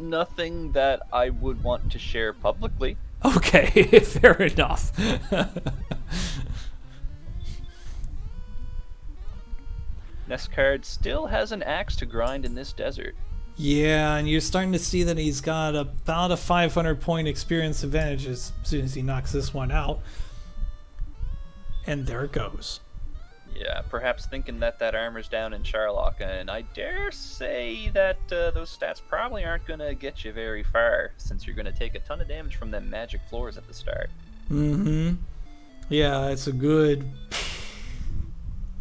Nothing that I would want to share publicly. Okay, fair enough. Nescard still has an axe to grind in this desert. Yeah, and you're starting to see that he's got about a 500 point experience advantage as soon as he knocks this one out. And there it goes. Yeah, perhaps thinking that armor's down in Charlock, and I dare say that those stats probably aren't going to get you very far, since you're going to take a ton of damage from them magic floors at the start. Mm-hmm. Yeah, it's a good...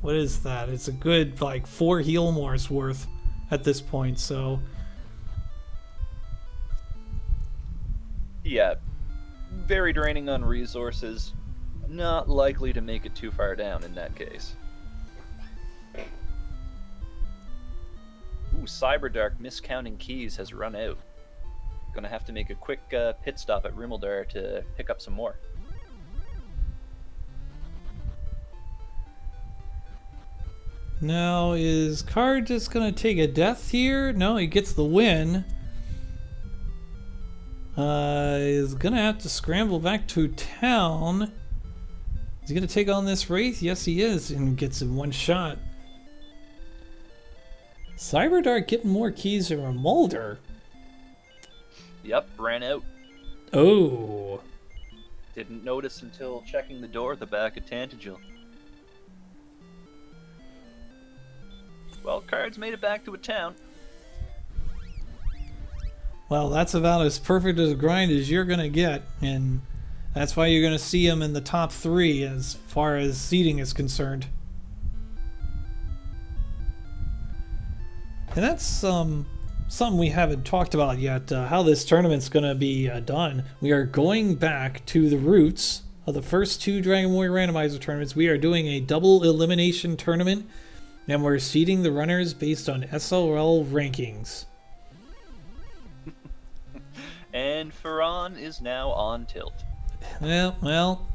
What is that? It's a good, like, 4 heal mores worth at this point, so... Yeah, very draining on resources. Not likely to make it too far down in that case. Ooh, Cyberdark miscounting keys has run out. Gonna have to make a quick pit stop at Rimmelsdar to pick up some more. Now, is Card just gonna take a death here? No, he gets the win. Is gonna have to scramble back to town. Is he gonna take on this Wraith? Yes, he is, and gets in one shot. Cyberdark getting more keys than Rimmelsdar. Yep, ran out. Oh. Didn't notice until checking the door at the back of Tantagel. Well, Card's made it back to a town. Well, that's about as perfect as a grind as you're gonna get, and that's why you're gonna see him in the top 3 as far as seeding is concerned. And that's something we haven't talked about yet, how this tournament's going to be done. We are going back to the roots of the first 2 Dragon Warrior Randomizer tournaments. We are doing a double elimination tournament, and we're seeding the runners based on SRL rankings. And Ferran is now on tilt. Well.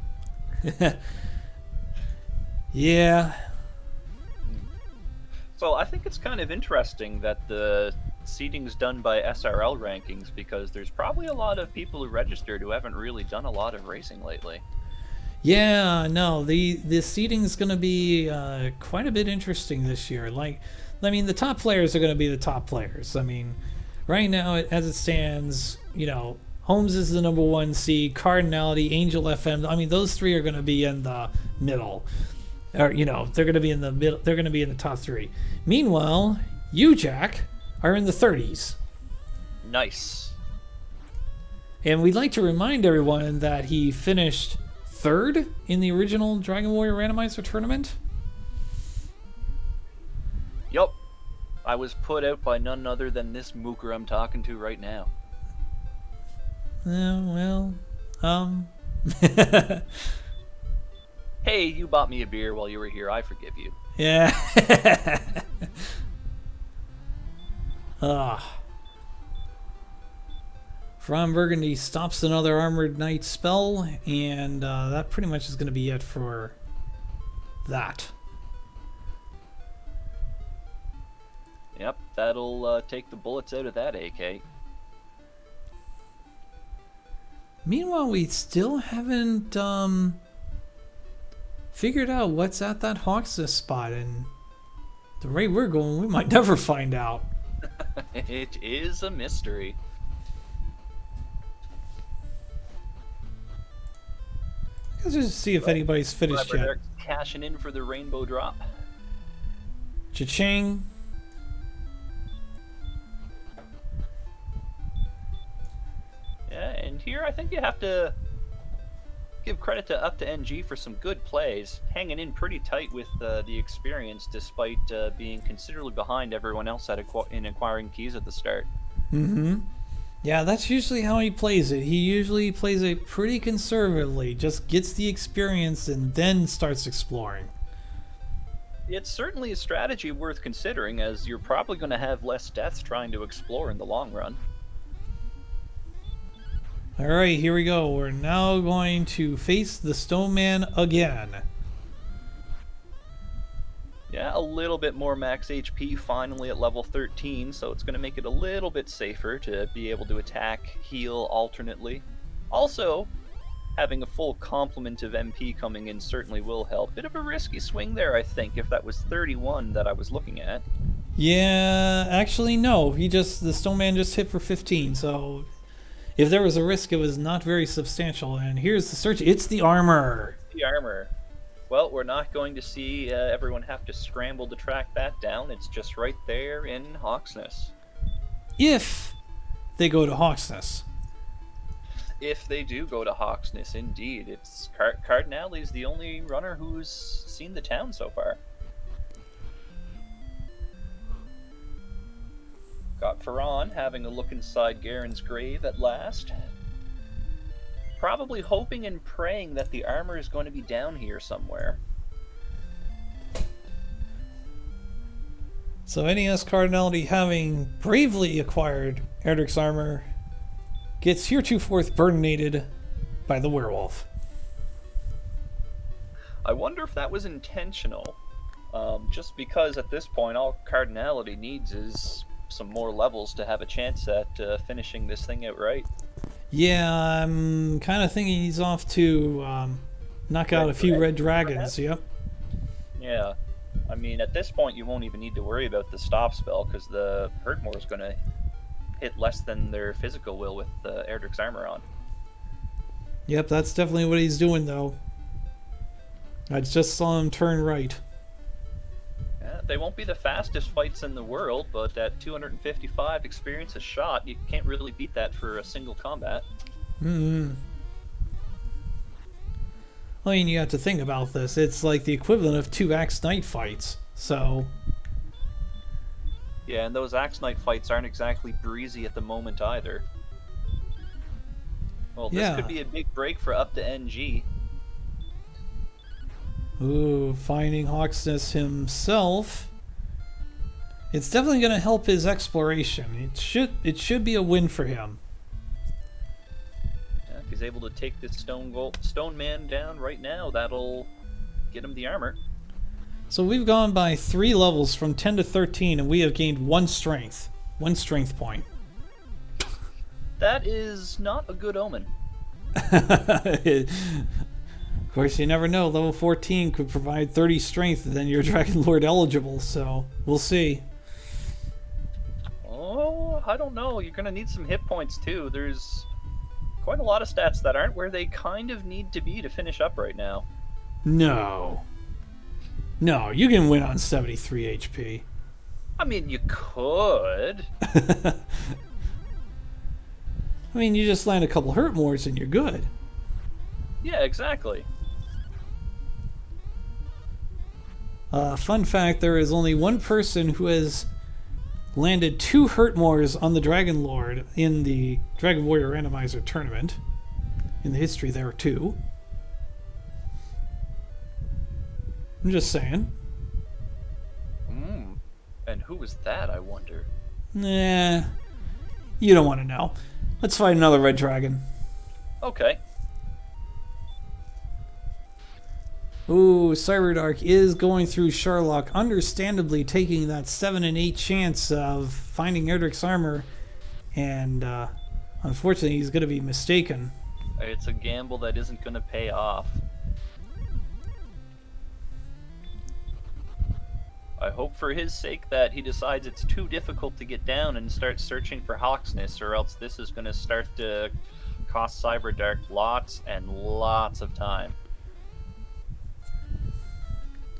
Yeah. So I think it's kind of interesting that the seeding's done by SRL rankings, because there's probably a lot of people who registered who haven't really done a lot of racing lately. Yeah, no, the seeding's going to be quite a bit interesting this year. Like, I mean, the top players are going to be the top players. I mean, right now, as it stands, you know, Holmes is the number 1 seed, Cardinality, Angel FM. I mean, those 3 are going to be in the middle. Or, you know, they're going to be in the middle. They're going to be in the top 3. Meanwhile, you, Jack, are in the 30s. Nice. And we'd like to remind everyone that he finished 3rd in the original Dragon Warrior Randomizer tournament. Yup. I was put out by none other than this mooker I'm talking to right now. Hey, you bought me a beer while you were here. I forgive you. Yeah. From Burgundy stops another Armored Knight spell, and that pretty much is going to be it for that. Yep, that'll take the bullets out of that AK. Meanwhile, we still haven't figured out what's at that Hawksness spot, and the rate we're going, we might never find out. It is a mystery. Let's just see if anybody's finished yet. They're cashing in for the rainbow drop. Cha-ching. Yeah, and here I think you have to give credit to Up to NG for some good plays, hanging in pretty tight with the experience despite being considerably behind everyone else in acquiring keys at the start. Mm-hmm. Yeah, that's usually how he plays it. He usually plays it pretty conservatively, just gets the experience and then starts exploring. It's certainly a strategy worth considering, as you're probably going to have less deaths trying to explore in the long run. Alright, here we go. We're now going to face the Stone Man again. Yeah, a little bit more max HP finally at level 13, so it's going to make it a little bit safer to be able to attack, heal alternately. Also, having a full complement of MP coming in certainly will help. Bit of a risky swing there, I think, if that was 31 that I was looking at. Yeah, actually no. The Stone Man just hit for 15, so if there was a risk, it was not very substantial. And here's the search. It's the armor. The armor. Well, we're not going to see everyone have to scramble to track that down. It's just right there in Hawksness. If they go to Hawksness. If they do go to Hawksness, indeed. It's Cardinale's the only runner who's seen the town so far. Got Ferran having a look inside Garen's grave at last. Probably hoping and praying that the armor is going to be down here somewhere. So NES Cardinality, having bravely acquired Erdrick's armor, gets heretofore burdenated by the werewolf. I wonder if that was intentional. Just because at this point all Cardinality needs is some more levels to have a chance at finishing this thing outright. Yeah, I'm kind of thinking he's off to knock out a few red dragons. Yep. Yeah. I mean, at this point, you won't even need to worry about the stop spell, because the Hurtmore is going to hit less than their physical will with Erdrick's armor on. Yep, that's definitely what he's doing, though. I just saw him turn right. Yeah, they won't be the fastest fights in the world, but at 255 experience a shot, you can't really beat that for a single combat. Hmm. I mean, you have to think about this. It's like the equivalent of 2 Axe Knight fights, so... Yeah, and those Axe Knight fights aren't exactly breezy at the moment either. Well, this could be a big break for Up to NG. Ooh, finding Hawksness himself. It's definitely going to help his exploration. It should be a win for him. Yeah, if he's able to take this stone man down right now, that'll get him the armor. So we've gone by 3 levels from 10 to 13, and we have gained 1 strength. 1 strength point. That is not a good omen. Of course, you never know. Level 14 could provide 30 strength, and then you're Dragon Lord eligible, so we'll see. Oh, I don't know. You're going to need some hit points, too. There's quite a lot of stats that aren't where they kind of need to be to finish up right now. No. No, you can win on 73 HP. I mean, you could. I mean, you just land a couple Hurtmores and you're good. Yeah, exactly. Fun fact, there is only one person who has landed 2 Hurtmores on the Dragon Lord in the Dragon Warrior Randomizer tournament. In the history there, too. I'm just saying. And who was that, I wonder? Nah. You don't want to know. Let's fight another red dragon. Okay. Ooh, Cyberdark is going through Sherlock, understandably taking that 7 and 8 chance of finding Erdrick's armor, and unfortunately he's going to be mistaken. It's a gamble that isn't going to pay off. I hope for his sake that he decides it's too difficult to get down and starts searching for Hawksness, or else this is going to start to cost Cyberdark lots and lots of time.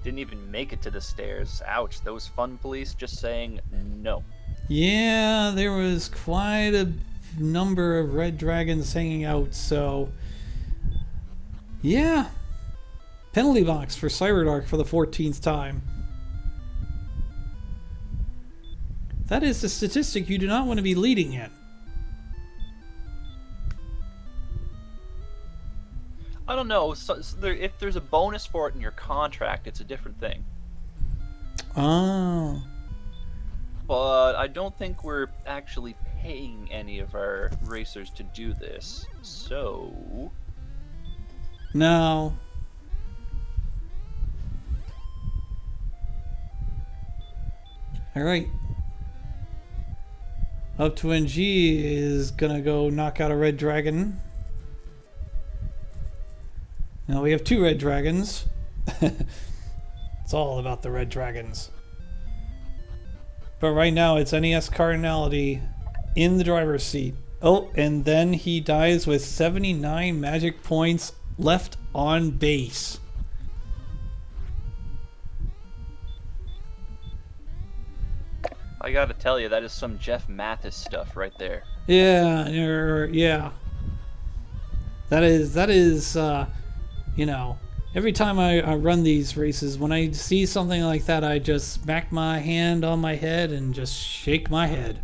Didn't even make it to the stairs. Ouch, those fun police just saying no. Yeah, there was quite a number of red dragons hanging out, so yeah. Penalty box for Cyberdark for the 14th time. That is the statistic you do not want to be leading in. I don't know. If there's a bonus for it in your contract, it's a different thing. Oh. But I don't think we're actually paying any of our racers to do this. So... No. Alright. Up to NG is gonna go knock out a red dragon. Now we have 2 red dragons. It's all about the red dragons. But right now it's NES Cardinality in the driver's seat. Oh, and then he dies with 79 magic points left on base. I gotta tell you, that is some Jeff Mathis stuff right there. Yeah, yeah. That is, you know, every time I run these races, when I see something like that, I just smack my hand on my head and just shake my head.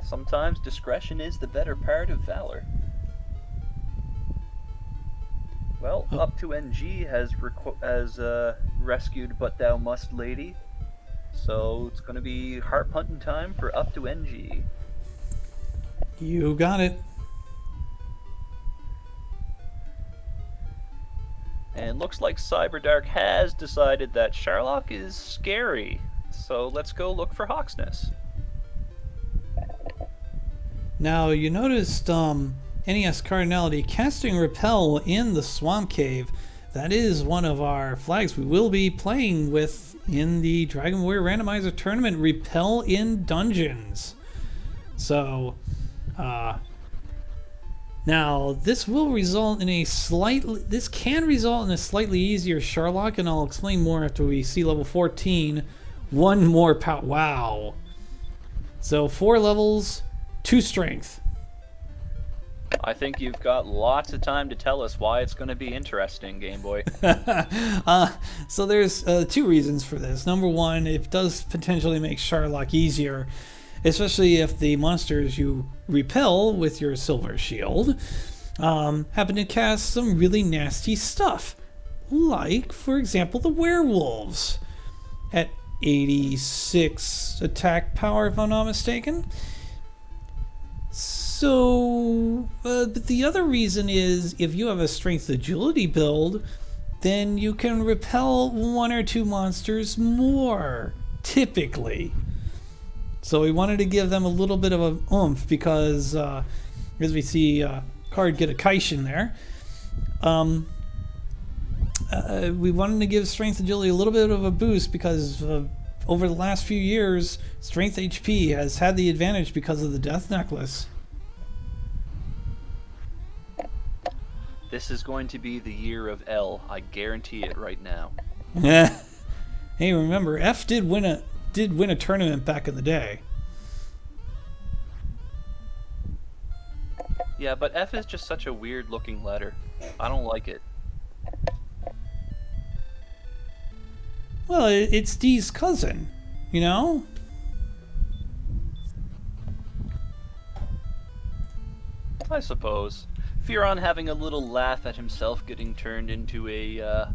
Sometimes discretion is the better part of valor. Well, Up to NG has rescued But Thou Must Lady. So it's going to be harp hunting time for Up to NG. You got it. And looks like Cyberdark has decided that Sherlock is scary. So let's go look for Hawksness. Now, you noticed NES Cardinality casting Repel in the Swamp Cave. That is one of our flags we will be playing with in the Dragon Warrior Randomizer tournament. Repel in dungeons. So, now this will result in this can result in a slightly easier Sherlock, and I'll explain more after we see level 14. One more power. Wow. So 4 levels, 2 strength. I think you've got lots of time to tell us why it's going to be interesting, Game Boy. So there's 2 reasons for this. Number one, it does potentially make Sherlock easier, especially if the monsters you repel with your silver shield happen to cast some really nasty stuff. Like, for example, the werewolves at 86 attack power, if I'm not mistaken. So, but the other reason is if you have a strength agility build, then you can repel 1 or 2 monsters more, typically. So we wanted to give them a little bit of a oomph because, as we see Card get a Kaishin there, we wanted to give strength agility a little bit of a boost because over the last few years, strength HP has had the advantage because of the Death Necklace. This is going to be the year of L. I guarantee it right now. Hey, remember, F did win a tournament back in the day. Yeah, but F is just such a weird looking letter. I don't like it. Well, it's D's cousin, you know? I suppose. Furon having a little laugh at himself getting turned into a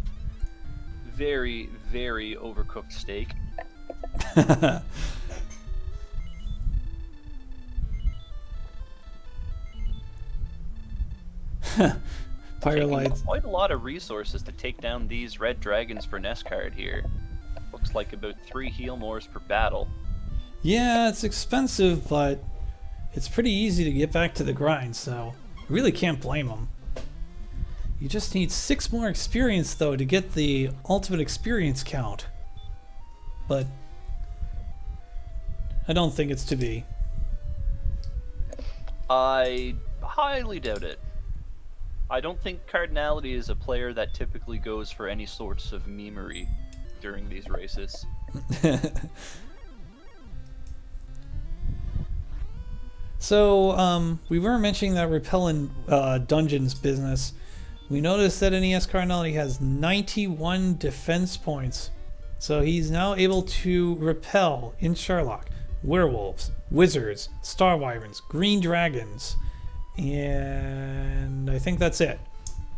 very, very overcooked steak. Firelights. Quite a lot of resources to take down these red dragons for Nescard here. Looks like about 3 heal mores per battle. Yeah, it's expensive, but it's pretty easy to get back to the grind, so you really can't blame them. You just need 6 more experience, though, to get the ultimate experience count. But I don't think it's to be. I highly doubt it. I don't think Cardinality is a player that typically goes for any sorts of memery during these races. So, we were mentioning that repellent dungeons business. We noticed that NES Cardinality has 91 defense points. So he's now able to repel in Sherlock werewolves, wizards, star wyverns, green dragons, and I think that's it.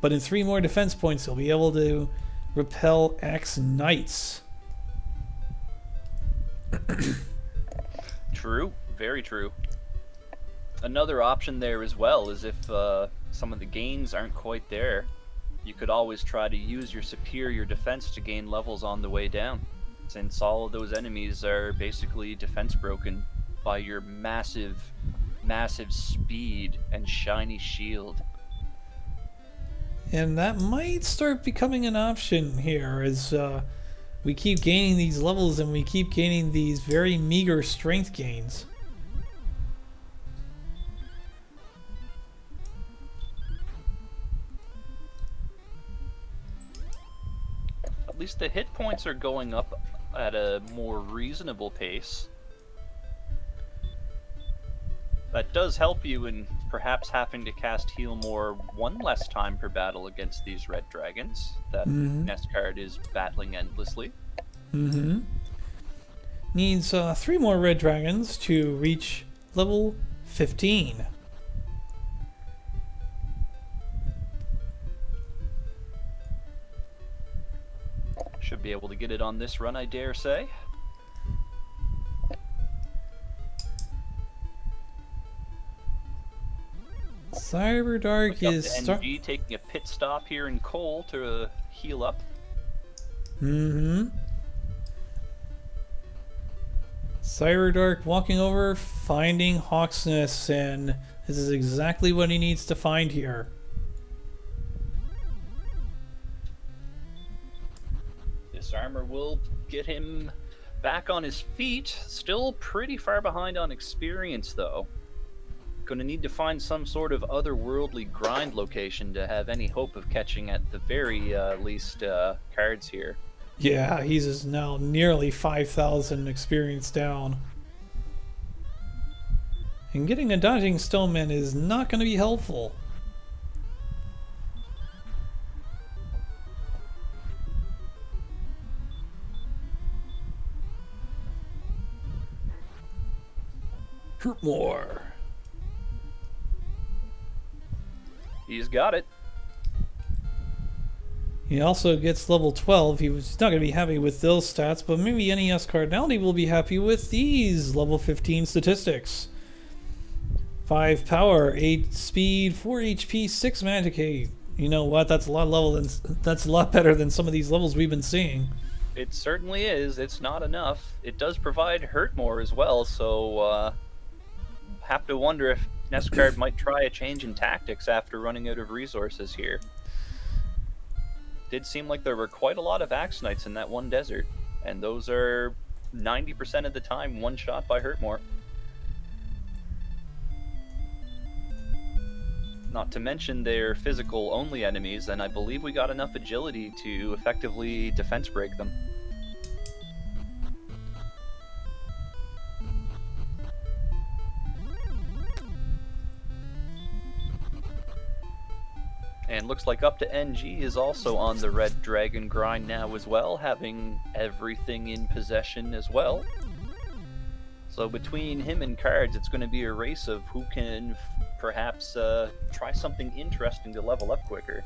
But in 3 more defense points, he'll be able to repel X knights. True, very true. Another option there as well is if some of the gains aren't quite there, you could always try to use your superior defense to gain levels on the way down, since all of those enemies are basically defense broken by your massive speed and shiny shield. And that might start becoming an option here as we keep gaining these levels and we keep gaining these very meager strength gains. At least the hit points are going up at a more reasonable pace. That does help you in perhaps having to cast Heal More 1 less time per battle against these red dragons that Nescard is battling endlessly. Needs 3 more red dragons to reach level 15. Should be able to get it on this run, I dare say. Cyberdark is NG taking a pit stop here in Cole to heal up. Cyberdark walking over, finding Hawksness, and this is exactly what he needs to find here. This armor will get him back on his feet. Still pretty far behind on experience, though. Gonna need to find some sort of otherworldly grind location to have any hope of catching at the very least cards here. Yeah, he's now nearly 5,000 experience down. And getting a dodging stoneman is not going to be helpful. Hurt more. He's got it. He also gets level 12. He's not going to be happy with those stats, but maybe NES Cardinality will be happy with these level 15 statistics. 5 power, 8 speed, 4 HP, 6 magic. Hey, you know what? That's a lot better than some of these levels we've been seeing. It certainly is. It's not enough. It does provide hurt more as well, so have to wonder if Nescard might try a change in tactics after running out of resources here. Did seem like there were quite a lot of Axe Knights in that one desert, and those are 90% of the time one shot by Hurtmore. Not to mention they're physical only enemies, and I believe we got enough agility to effectively defense break them. And looks like up to NG is also on the red dragon grind now as well, having everything in possession as well. So between him and Cards, it's going to be a race of who can perhaps try something interesting to level up quicker.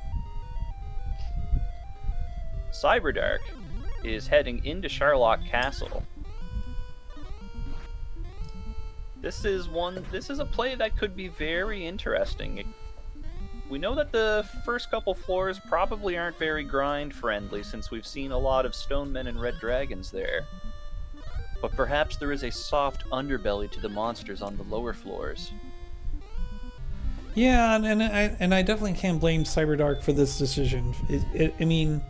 Cyberdark is heading into Sherlock Castle. This is a play that could be very interesting. We know that the first couple floors probably aren't very grind-friendly since we've seen a lot of stonemen and red dragons there. But perhaps there is a soft underbelly to the monsters on the lower floors. Yeah, and I definitely can't blame Cyberdark for this decision. I mean,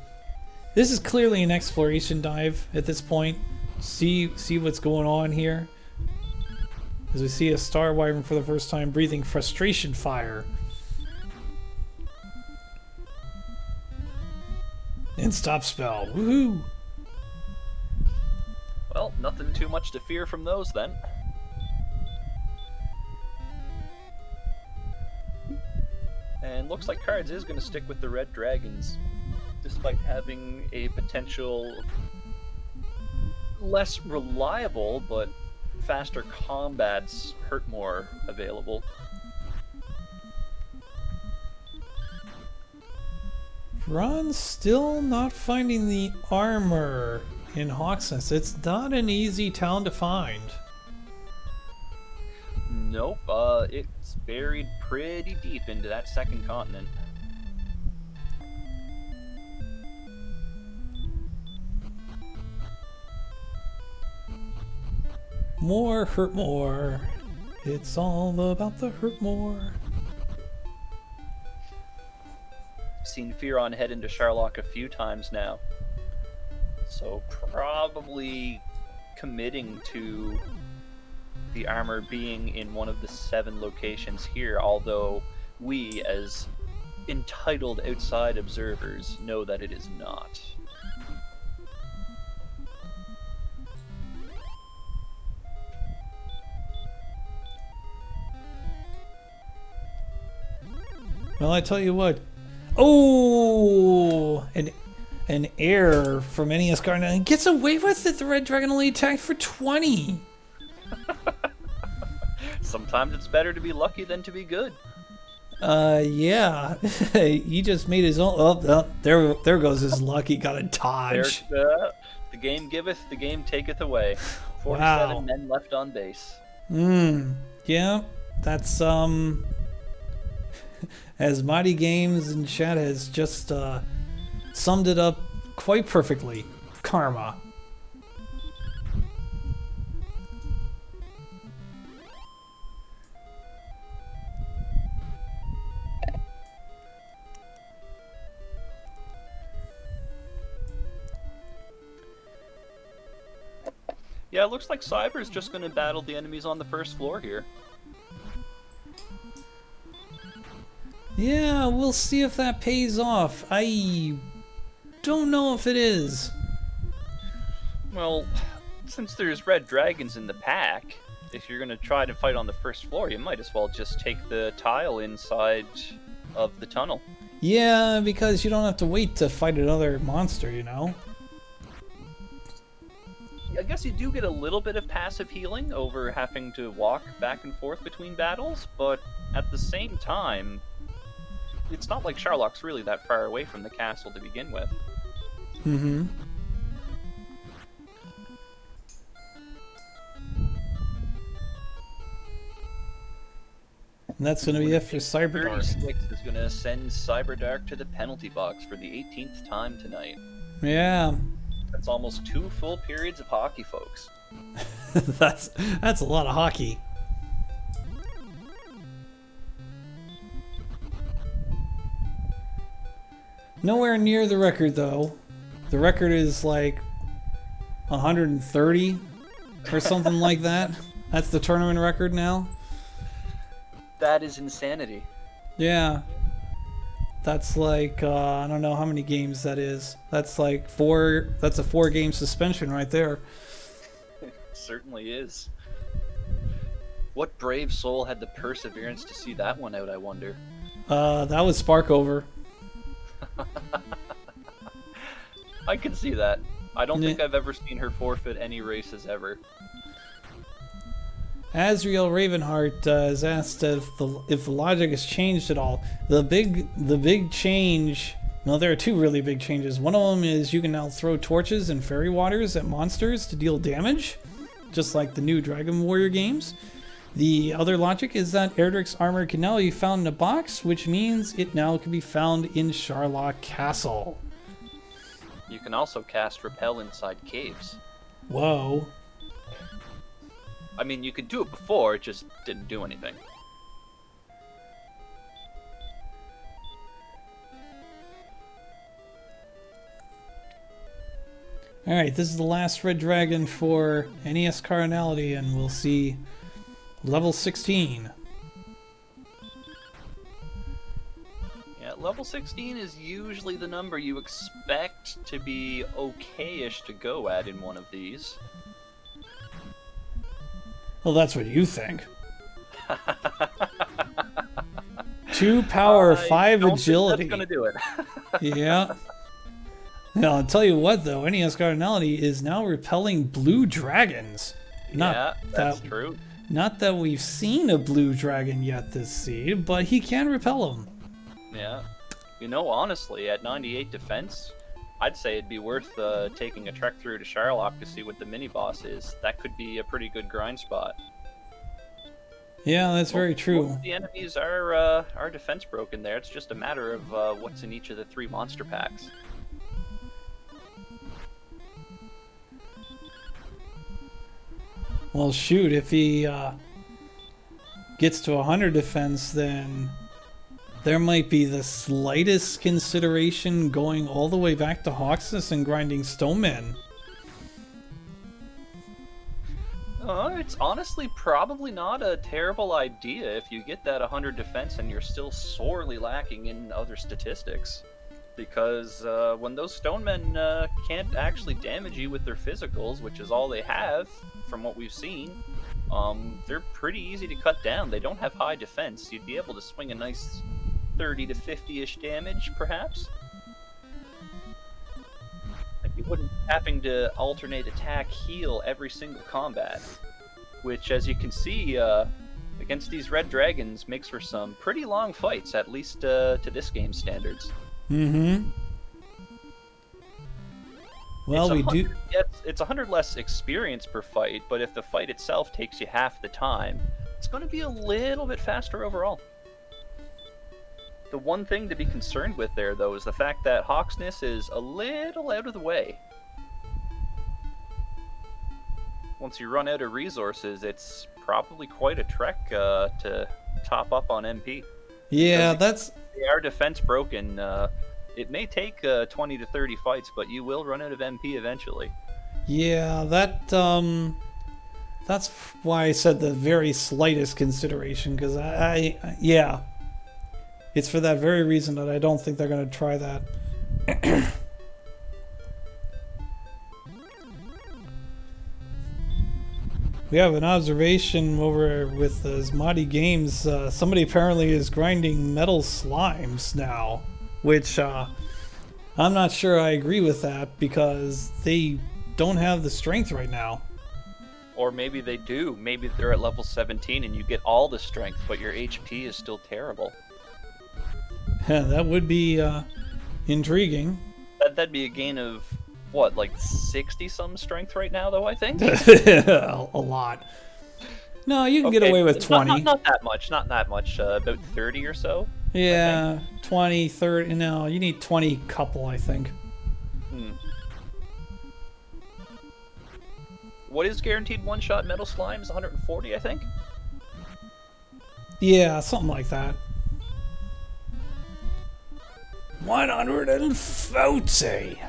this is clearly an exploration dive at this point. See what's going on here. As we see a star wyvern for the first time breathing frustration fire. And stop spell. Woohoo! Well, nothing too much to fear from those then. And looks like Cards is going to stick with the red dragons, despite having a potential less reliable but faster combats hurt more available. Ron's still not finding the armor in Hawksnest. It's not an easy town to find. Nope, it's buried pretty deep into that second continent. More hurt more. It's all about the hurt more. Seen Fearon head into Sharlock a few times now. So probably committing to the armor being in one of the 7 locations here, although we, as entitled outside observers, know that it is not. Well, I tell you what. Oh! An error from NES Garden and gets away with it. The red dragon only attacked for 20. Sometimes it's better to be lucky than to be good. Yeah. He just made his own. Oh, there goes his luck. He got a dodge. The game giveth, the game taketh away. 47 men left on base. Yeah. That's as Mighty Games in chat has just summed it up quite perfectly. Karma. Yeah, it looks like Cyber's just going to battle the enemies on the first floor here. Yeah, we'll see if that pays off. I don't know if it is. Well, since there's red dragons in the pack, if you're going to try to fight on the first floor, you might as well just take the tile inside of the tunnel. Yeah, because you don't have to wait to fight another monster, you know? I guess you do get a little bit of passive healing over having to walk back and forth between battles, but at the same time, it's not like Sharlock's really that far away from the castle to begin with. Mm-hmm. And that's going to be it for Cyberdark. 36 is going to send Cyberdark to the penalty box for the 18th time tonight. Yeah. That's almost 2 full periods of hockey, folks. That's a lot of hockey. Nowhere near the record, though. The record is like 130 or something like that. That's the tournament record now. That is insanity. Yeah. That's like, I don't know how many games that is. That's like 4, that's a 4-game suspension right there. It certainly is. What brave soul had the perseverance to see that one out, I wonder? That was Sparkover. I can see that. I don't think I've ever seen her forfeit any races ever. Azriel Ravenheart is asked if the logic has changed at all. The big change. Well, there are 2 really big changes. One of them is you can now throw torches and fairy waters at monsters to deal damage, just like the new Dragon Warrior games. The other logic is that Erdrick's armor can now be found in a box, which means it now can be found in Sharlock Castle. You can also cast Repel inside caves. Whoa. I mean, you could do it before, it just didn't do anything. Alright, this is the last red dragon for NES Cardinality, and we'll see level 16. Yeah, level 16 is usually the number you expect to be okay-ish to go at in one of these. Well, that's what you think. 2 power, 5 agility. That's gonna do it. Yeah. Now, I'll tell you what, though, NES Cardinality is now repelling blue dragons. Yeah, that's true. Not that we've seen a blue dragon yet this seed, but he can repel them. Yeah. You know, honestly, at 98 defense, I'd say it'd be worth taking a trek through to Sharlock to see what the mini-boss is. That could be a pretty good grind spot. Yeah, that's very true. Most of the enemies are defense broken there. It's just a matter of what's in each of the 3 monster packs. Well, shoot, if he gets to 100 defense, then there might be the slightest consideration going all the way back to Hawksness and grinding Stoneman. It's honestly probably not a terrible idea if you get that 100 defense and you're still sorely lacking in other statistics. Because when those Stonemen can't actually damage you with their physicals, which is all they have from what we've seen, they're pretty easy to cut down. They don't have high defense. You'd be able to swing a nice 30 to 50-ish damage, perhaps. Like you wouldn't be having to alternate attack heal every single combat, which, as you can see, against these red dragons makes for some pretty long fights, at least to this game's standards. Mm-hmm. Well, we do. It's 100 less experience per fight, but if the fight itself takes you half the time, it's going to be a little bit faster overall. The one thing to be concerned with there, though, is the fact that Hawksness is a little out of the way. Once you run out of resources, it's probably quite a trek to top up on MP. Yeah, that's... They are defense broken. It may take 20 to 30 fights, but you will run out of MP eventually. Yeah, that's why I said the very slightest consideration, because yeah. It's for that very reason that I don't think they're going to try that. We have an observation over with Asmati Games. Somebody apparently is grinding metal slimes now, which I'm not sure I agree with that because they don't have the strength right now. Or maybe they do. Maybe they're at level 17 and you get all the strength, but your HP is still terrible. That would be intriguing. That'd be a gain of, what, like 60-some strength right now, though, I think? A lot. No, you can get away with 20. Not that much, not that much. About 30 or so? Yeah, 20, 30. No, you need 20 couple, I think. What is guaranteed one-shot metal slimes? 140, I think? Yeah, something like that. 140.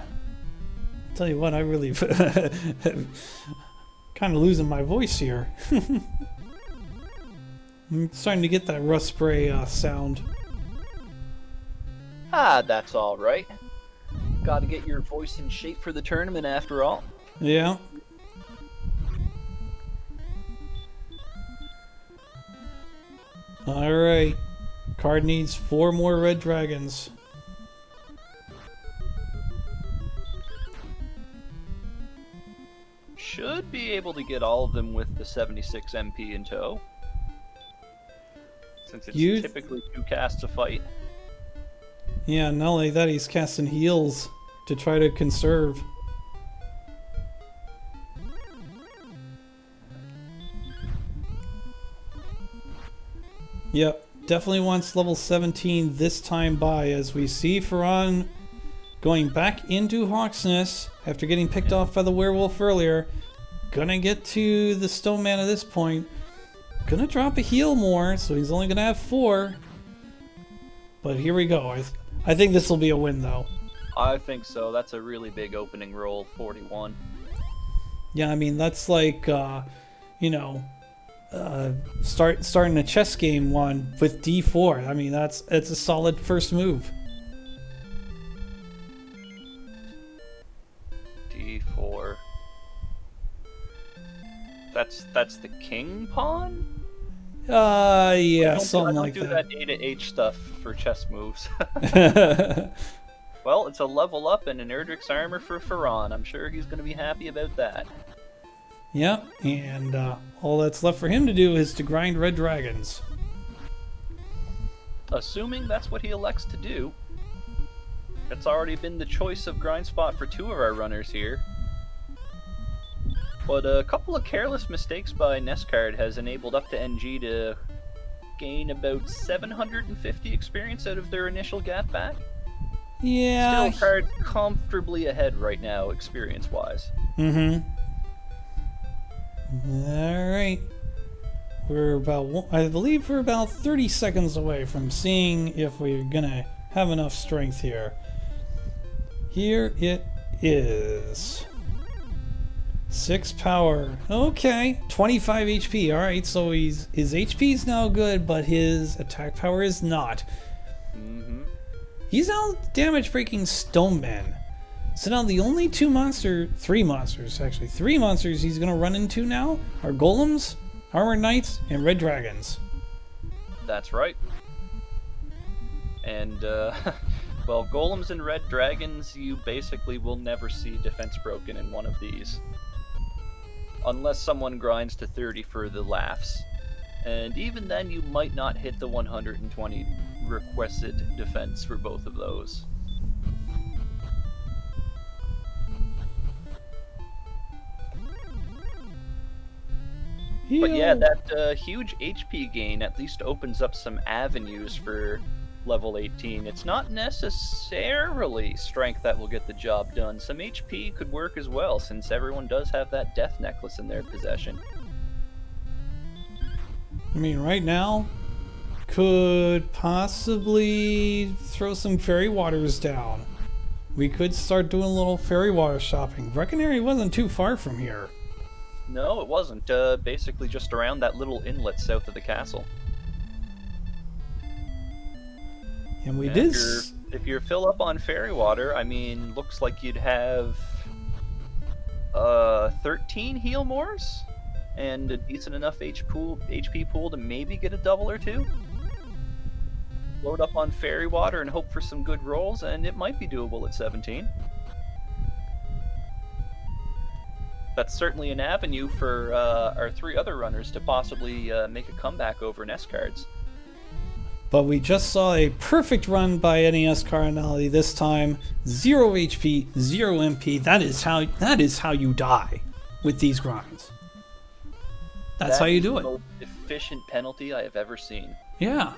Tell you what, I really kind of losing my voice here. I'm starting to get that rust spray sound. That's all right. Got to get your voice in shape for the tournament, after all. Yeah. All right. Card needs 4 more red dragons. Should be able to get all of them with the 76 MP in tow. Since it's typically 2 casts a fight. Yeah, not only that, he's casting heals to try to conserve. Yep, definitely wants level 17 this time by, as we see Ferran going back into Hawksness after getting picked off by the werewolf earlier. Gonna get to the Stone Man at this point. Gonna drop a heal more, so he's only gonna have 4. But here we go. I think this will be a win, though. I think so. That's a really big opening roll, 41. Yeah, I mean, that's like, you know, starting a chess game one with D4. I mean, it's a solid first move. D4. That's the king pawn? Yeah, something like I don't do that A to H stuff for chess moves. that. Well, it's a level up and an Erdrick's armor for Ferran. I'm sure he's going to be happy about that. Yep, and all that's left for him to do is to grind red dragons. Assuming that's what he elects to do. It's already been the choice of grind spot for 2 of our runners here. But a couple of careless mistakes by Nescard has enabled up to NG to gain about 750 experience out of their initial gap back. Yeah. Still Card comfortably ahead right now, experience-wise. Mm-hmm. All right. I believe we're about 30 seconds away from seeing if we're gonna have enough strength here. Here it is. 6 power. Okay. 25 HP. All right. So his HP is now good, but his attack power is not. Mm-hmm. He's now damage breaking Stoneman. So now the only 3 monsters he's gonna run into now are golems, armored knights, and red dragons. That's right. And, well, golems and red dragons, you basically will never see defense broken in one of these. Unless someone grinds to 30 for the laughs. And even then, you might not hit the 120 requested defense for both of those. But yeah, that huge HP gain at least opens up some avenues for level 18. It's not necessarily strength that will get the job done. Some HP could work as well, since everyone does have that death necklace in their possession. I mean, right now, could possibly throw some fairy waters down. We could start doing a little fairy water shopping. Breckenary wasn't too far from here. No, it wasn't. Basically just around that little inlet south of the castle. And we And did. if you're fill up on fairy water, I mean, looks like you'd have 13 heal mores and a decent enough HP pool to maybe get a double or 2. Load up on fairy water and hope for some good rolls, and it might be doable at 17. That's certainly an avenue for our 3 other runners to possibly make a comeback over NES cards. But we just saw a perfect run by NES Cardinality this time. 0 HP, 0 MP. That is how you die with these grinds. That's how you do it. The most efficient penalty I have ever seen. Yeah.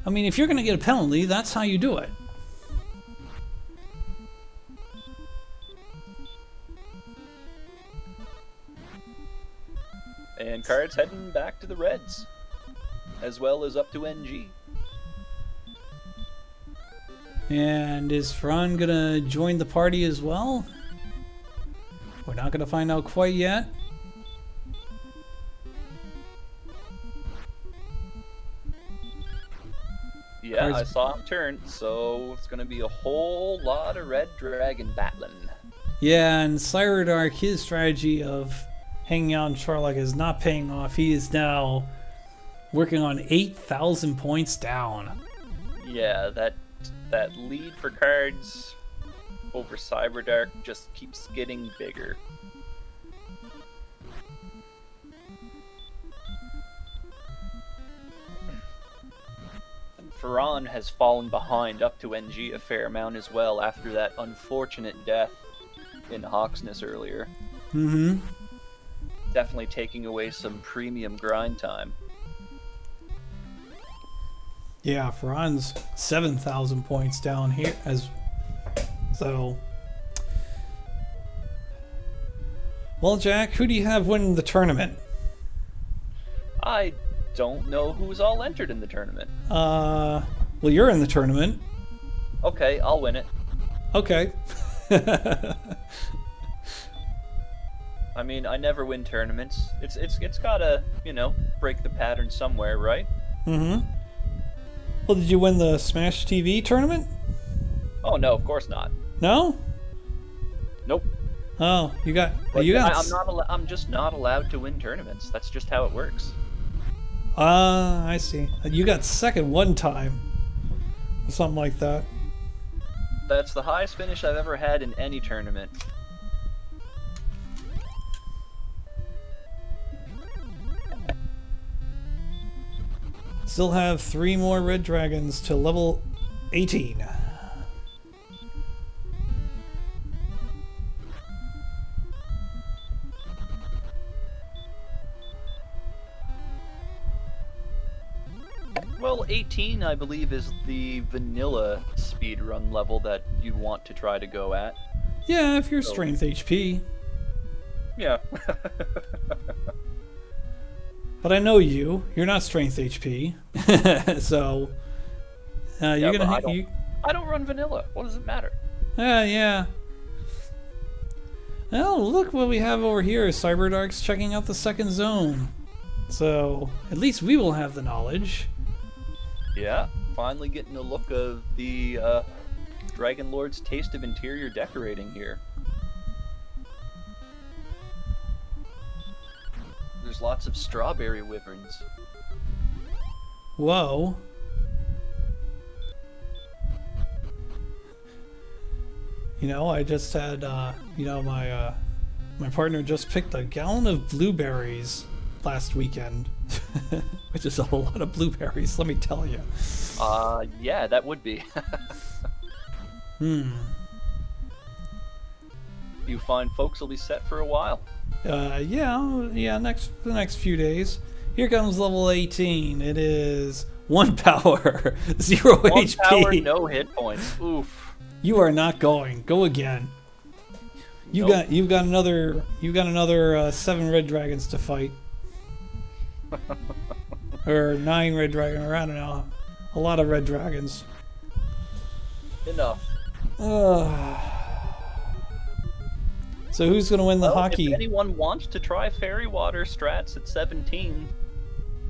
I mean, if you're going to get a penalty, that's how you do it. And cards heading back to the Reds, as well as up to NG. And is Fran gonna join the party as well? We're not gonna find out quite yet. Yeah, Cards- I saw him turn, so it's gonna be a whole lot of Red Dragon battling. Yeah, and Cyrodark, his strategy of hanging out in Charlock is not paying off. He is now working on 8,000 points down. Yeah, that lead for cards over Cyberdark just keeps getting bigger. And Ferran has fallen behind up to NG a fair amount as well after that unfortunate death in Hawksness earlier. Mm-hmm. Definitely taking away some premium grind time. Yeah, Ferran's 7,000 points down here as so. Well, Jack, who do you have winning the tournament? I don't know who's all entered in the tournament. Well, you're in the tournament. Okay, I'll win it. Okay. I mean, I never win tournaments. It's gotta, break the pattern somewhere, right? Mm-hmm. Well, did you win the Smash TV tournament? Oh no, of course not. No? Nope. Oh, you got. But You got. I'm just not allowed to win tournaments. That's just how it works. I see. You got second one time. Something like that. That's the highest finish I've ever had in any tournament. Still have 3 more red dragons to level 18. Well, 18, I believe, is the vanilla speedrun level that you'd want to try to go at. Yeah, if you're strength HP. Yeah. But I know you. You're not strength HP. So you're Yeah, gonna but I don't run vanilla. What does it matter? yeah. Well, look what we have over here. Cyberdark's checking out the second zone. So at least we will have the knowledge. Yeah, finally getting a look of the Dragon Lord's taste of interior decorating here. There's lots of strawberry wyverns. Whoa. I just had, my partner just picked a gallon of blueberries last weekend, which is a lot of blueberries, let me tell you. Yeah, that would be. You find folks will be set for a while. Yeah, the next few days. Here comes level 18. It is 1 power, 0 1 HP. power, no hit points. Oof. You are not going. Go again. Nope. You've got another 7 red dragons to fight. Or 9 red dragons, or I don't know. A lot of red dragons. Enough. So who's going to win the hockey? If anyone wants to try Fairy Water strats at 17,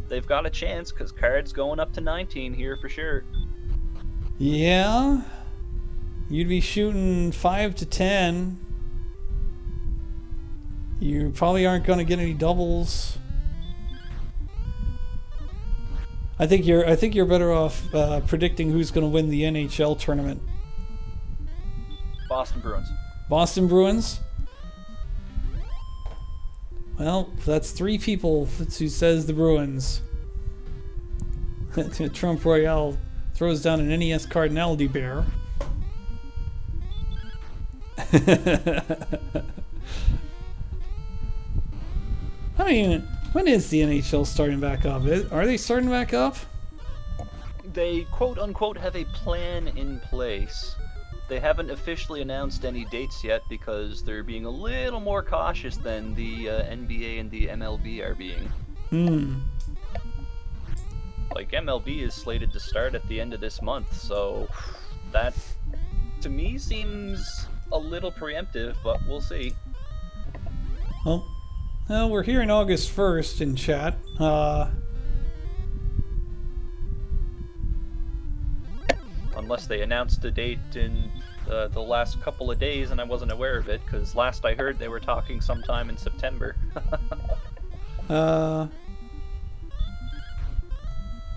they've got a chance, because card's going up to 19 here for sure. Yeah. You'd be shooting 5 to 10. You probably aren't going to get any doubles. I think you're better off predicting who's going to win the NHL tournament. Boston Bruins. Boston Bruins? Well, that's 3 people who says the Bruins. Trump Royale throws down an NES Cardinality Bear. I mean, when is the NHL starting back up? Are they starting back up? They quote-unquote have a plan in place. They haven't officially announced any dates yet because they're being a little more cautious than the NBA and the MLB are being. Like, MLB is slated to start at the end of this month, so that, to me, seems a little preemptive, but we'll see. Well, we're here in August 1st in chat. Unless they announced a date in the last couple of days and I wasn't aware of it, because last I heard they were talking sometime in September.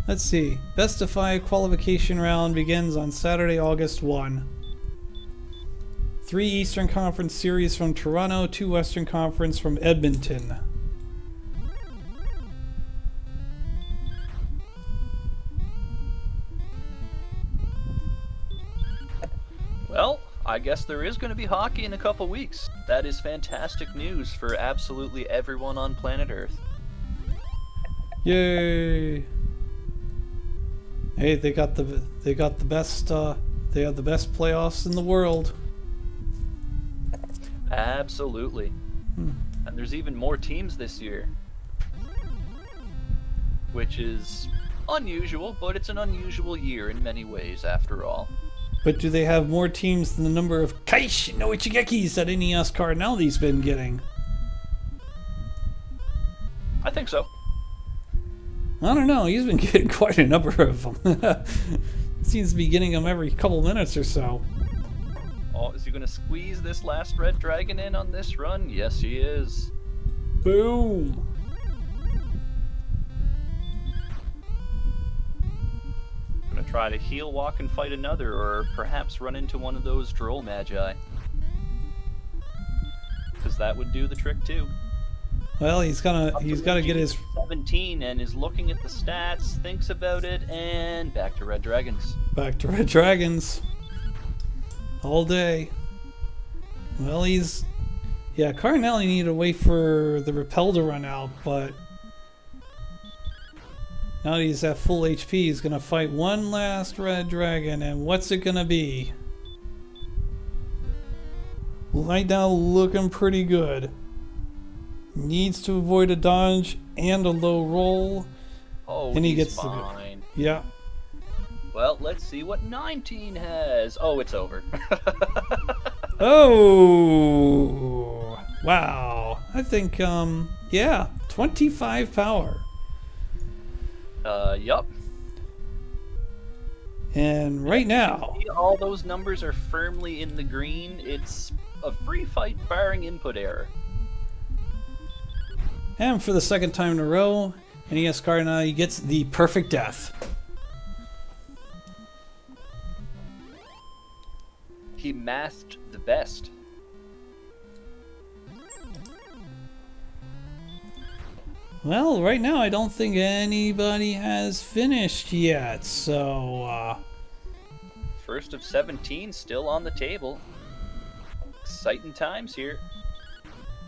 Let's see. Best of 5 qualification round begins on Saturday, August 1. 3 Eastern Conference series from Toronto, 2 Western Conference from Edmonton. Well, I guess there is going to be hockey in a couple weeks. That is fantastic news for absolutely everyone on planet Earth. Yay! Hey, they got the best they have the best playoffs in the world. Absolutely. And there's even more teams this year, which is unusual, but it's an unusual year in many ways after all. But do they have more teams than the number of Kaish no Ichigekis that NES Cardinali's been getting? I think so. I don't know. He's been getting quite a number of them. Seems to be getting them every couple minutes or so. Oh, is he going to squeeze this last red dragon in on this run? Yes, he is. Boom! Going to try to heal, walk, and fight another, or perhaps run into one of those droll magi. Because that would do the trick too. Well, he's got to get his 17 and is looking at the stats, thinks about it, and back to red dragons. Back to red dragons. All day. Well, yeah, Cardinale needed to wait for the repel to run out, but now that he's at full HP, he's gonna fight one last red dragon, and what's it gonna be? Right now, looking pretty good. Needs to avoid a dodge and a low roll. Oh, and he he's gets fine. Yeah. Well, let's see what 19 has. Oh, it's over. Oh, wow. I think, yeah, 25 power. Yup. And right now, All those numbers are firmly in the green. It's a free fight barring input error. and for the second time in a row, NES Cardinale gets the perfect death. He masked the best. Well, right now I don't think anybody has finished yet, so First of 17 still on the table. Exciting times here.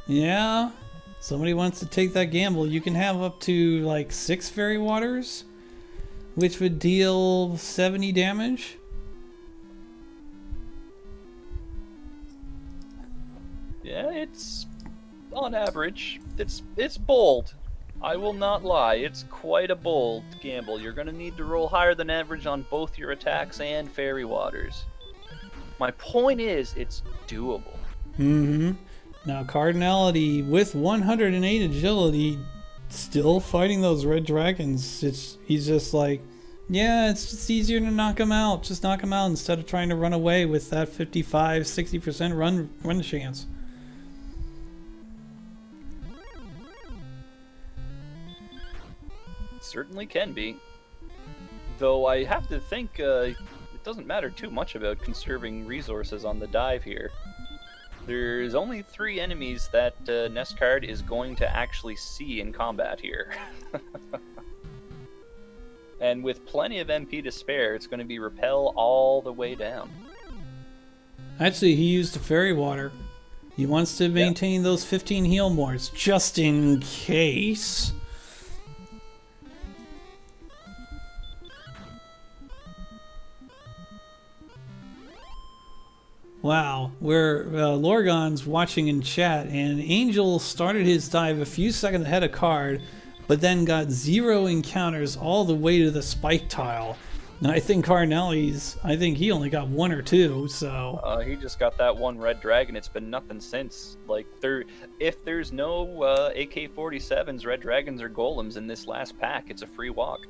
yeah. Somebody wants to take that gamble. You can have up to like 6 fairy waters, which would deal 70 damage. Yeah, it's on average. It's bold. I will not lie. It's quite a bold gamble. You're going to need to roll higher than average on both your attacks and fairy waters. My point is, it's doable. Mm-hmm. Now, Cardinality with 108 agility, still fighting those red dragons. He's just like, yeah, it's just easier to knock him out. Just knock him out instead of trying to run away with that 55-60% run chance. Certainly can be. Though I have to think it doesn't matter too much about conserving resources on the dive here. There's only 3 enemies that Nescard is going to actually see in combat here. And with plenty of MP to spare, it's going to be repel all the way down. Actually, he used a fairy water. He wants to maintain those 15 heal mores, just in case. Wow, where Lorgon's watching in chat, and Angel started his dive a few seconds ahead of Card, but then got 0 encounters all the way to the spike tile. And I think I think he only got 1 or 2, so... He just got that one red dragon. It's been nothing since. Like, if there's no AK-47s, red dragons, or golems in this last pack, it's a free walk.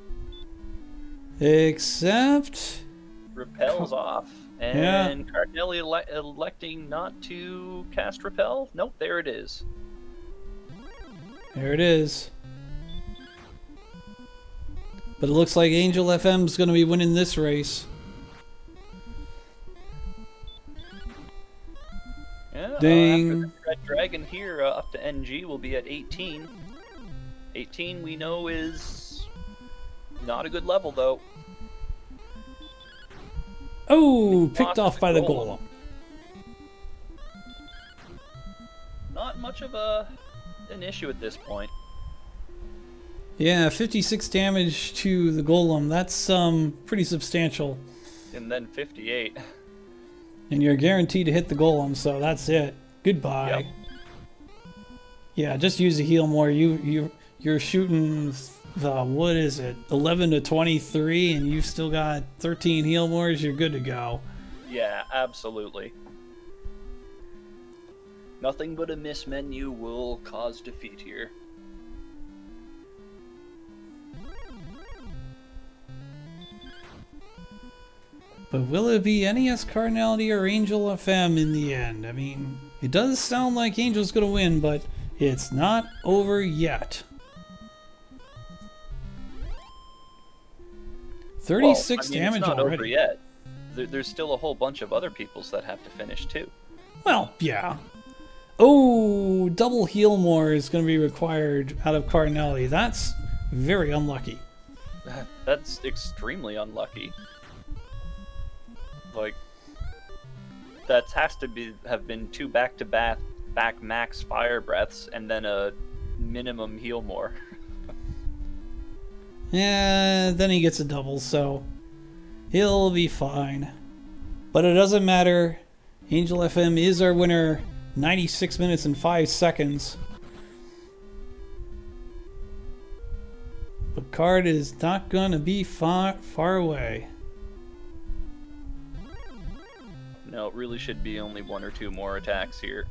Except... Repel's off. And Cardinale electing not to cast Repel? Nope, there it is. There it is. But it looks like Angel FM's going to be winning this race. Yeah, Ding. after the red dragon here, up to NG will be at 18. 18 we know is not a good level, though. Oh, picked off by the golem. Not much of an issue at this point. Yeah, 56 damage to the golem. That's pretty substantial. And then 58. And you're guaranteed to hit the golem, so that's it. Goodbye. Yep. Yeah, just use a heal more. You're shooting the, what is it, 11 to 23, and you've still got 13 heal mores. You're good to go. Yeah, absolutely. Nothing but a miss menu will cause defeat here. But will it be NES Cardinality or Angel FM in the end? I mean, it does sound like Angel's going to win, but it's not over yet. 36 damage it's not already. over yet. There's still a whole bunch of other peoples that have to finish too. Well, yeah. Oh, double heal more is going to be required out of Cardinality. That's very unlucky. That's extremely unlucky. Like, that has to have been 2 back-to-back max fire breaths and then a minimum heal more. Yeah, then he gets a double, so he'll be fine. But it doesn't matter. Angel FM is our winner. 96 minutes and 5 seconds. But Card is not going to be far away. No, it really should be only 1 or 2 more attacks here.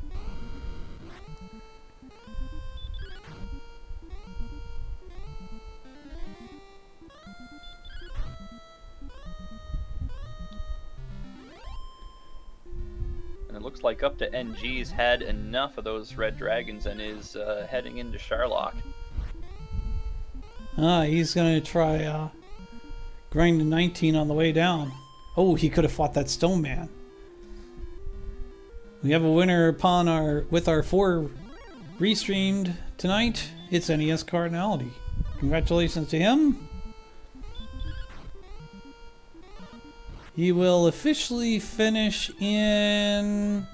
And it looks like up to NG's had enough of those red dragons and is heading into Sharlock. He's going to try grind to 19 on the way down. Oh, he could have fought that stone man. We have a winner with our 4 restreamed tonight. It's NES Cardinality. Congratulations to him. He will officially finish in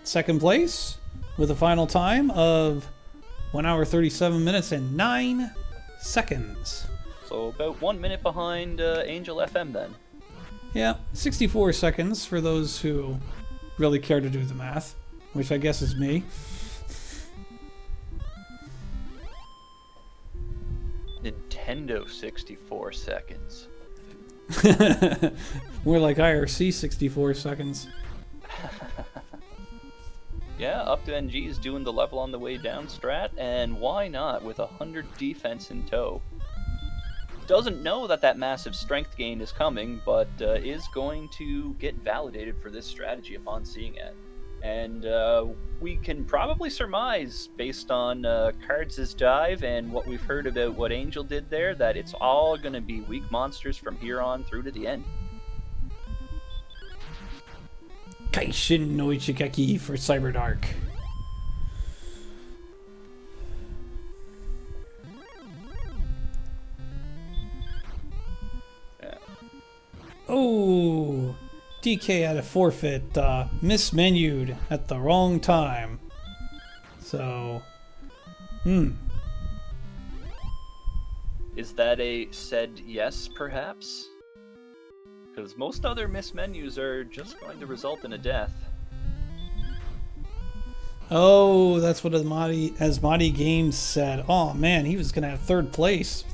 2nd place with a final time of 1 hour 37 minutes and 9 seconds. So about 1 minute behind Angel FM then. Yeah, 64 seconds for those who really care to do the math, which I guess is me. Nintendo 64 seconds. More like IRC 64 seconds. Yeah, up to NG's doing the level on the way down strat, and why not with 100 defense in tow? Doesn't know that massive strength gain is coming, but is going to get validated for this strategy upon seeing it. And we can probably surmise, based on Cards' dive and what we've heard about what Angel did there, that it's all going to be weak monsters from here on through to the end. Kaishin no Ichigeki for Cyberdark. Oh, DK had a forfeit, mismenued at the wrong time. So, Is that a said yes, perhaps? Because most other mismenus are just going to result in a death. Oh, that's what Asmati Games said. Oh man, he was gonna have 3rd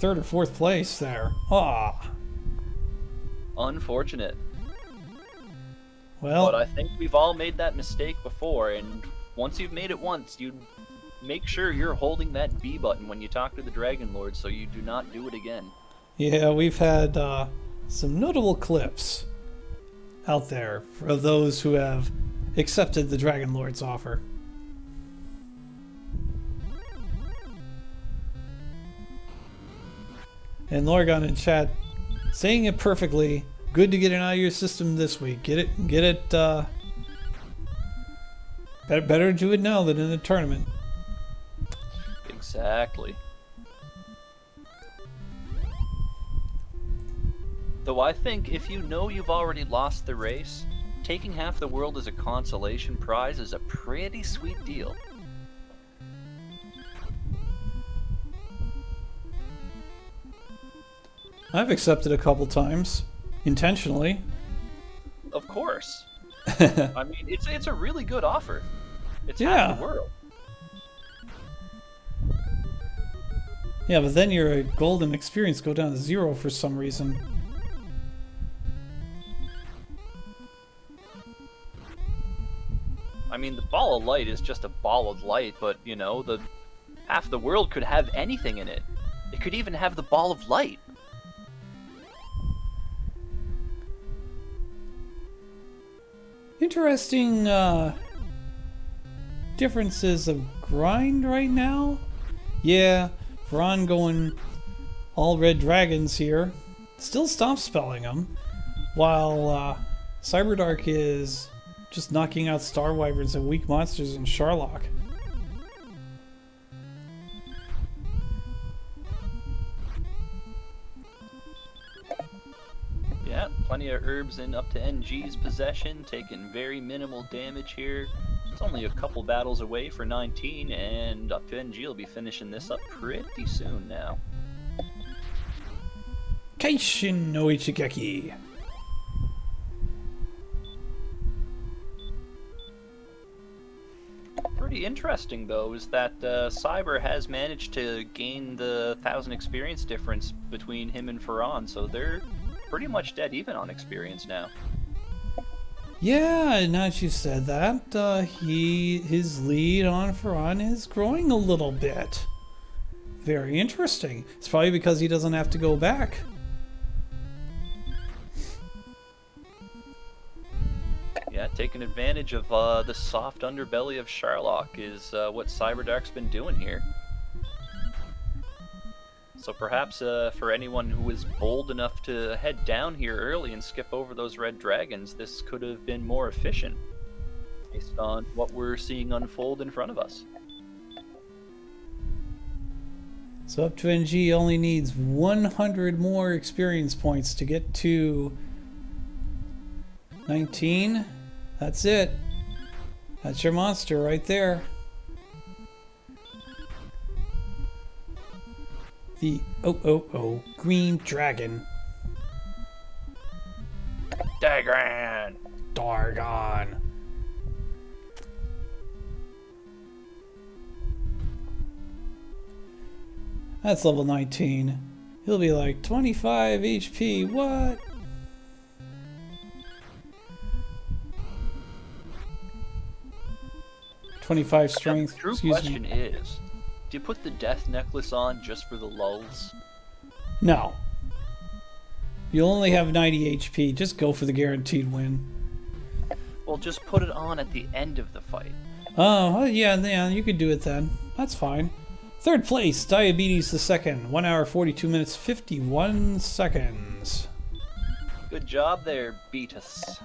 or 4th place there. Ah. Unfortunate. Well, But I think we've all made that mistake before, and once you've made it once, you make sure you're holding that B button when you talk to the Dragon Lord so you do not do it again. yeah, we've had some notable clips out there for those who have accepted the Dragon Lord's offer. And Lorgon in chat saying it perfectly. Good to get it out of your system this week. Get it. Better to do it now than in the tournament. Exactly. Though I think if you know you've already lost the race, taking half the world as a consolation prize is a pretty sweet deal. I've accepted a couple times, intentionally. Of course. I mean, it's a really good offer. It's half Yeah. the world. Yeah, but then your golden experience go down to 0 for some reason. I mean, the ball of light is just a ball of light, but you know, the half the world could have anything in it. It could even have the ball of light. Interesting differences of grind right now. Yeah, Vron going all red dragons here. Still stop spelling them. While Cyberdark is just knocking out Star Wyverns and weak monsters in Sharlock. Yeah, plenty of herbs in up to NG's possession, taking very minimal damage here. It's only a couple battles away for 19, and up to NG will be finishing this up pretty soon now. Keishin no Ichigeki. Pretty interesting, though, is that Cyber has managed to gain the 1,000 experience difference between him and Ferran, so they're pretty much dead even on experience now. Yeah, now that you said that, his lead on Ferran is growing a little bit. Very interesting. It's probably because he doesn't have to go back. Yeah, taking advantage of the soft underbelly of Sharlock is what Cyberdark's been doing here. So perhaps for anyone who was bold enough to head down here early and skip over those red dragons, this could have been more efficient based on what we're seeing unfold in front of us. So up to NG only needs 100 more experience points to get to 19. That's it. That's your monster right there. The green dragon. Dagran! Dargon. That's level 19. He'll be like 25 HP. What? .25 strength. The true Excuse question me. is, do you put the death necklace on just for the lulz? No. You'll only have 90 HP. Just go for the guaranteed win. Well, just put it on at the end of the fight. Oh, well, yeah, you could do it then. That's fine. Third place, Diabetes the Second. 1 hour, 42 minutes, 51 seconds. Good job there, Beatus.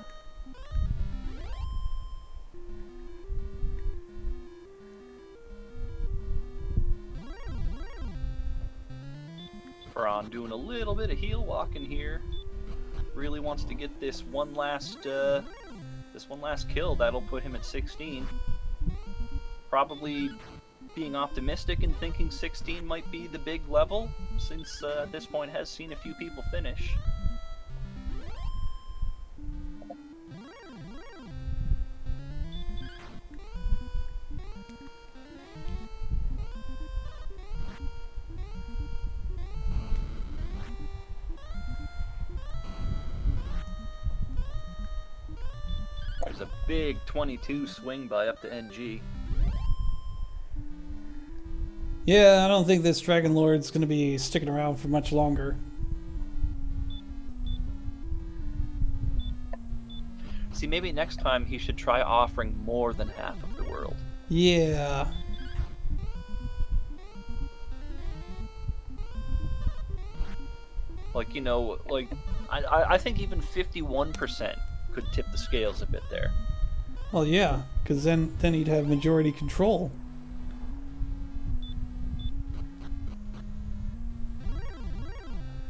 Ferran doing a little bit of heel walking here. Really wants to get this one last kill. That'll put him at 16. Probably being optimistic and thinking 16 might be the big level, since at this point has seen a few people finish. There's a big 22 swing by up to NG. Yeah, I don't think this Dragon Lord's going to be sticking around for much longer. See, maybe next time he should try offering more than half of the world. Yeah. Like, you know, like, I think even 51% could tip the scales a bit there. Well, yeah, because then he'd have majority control.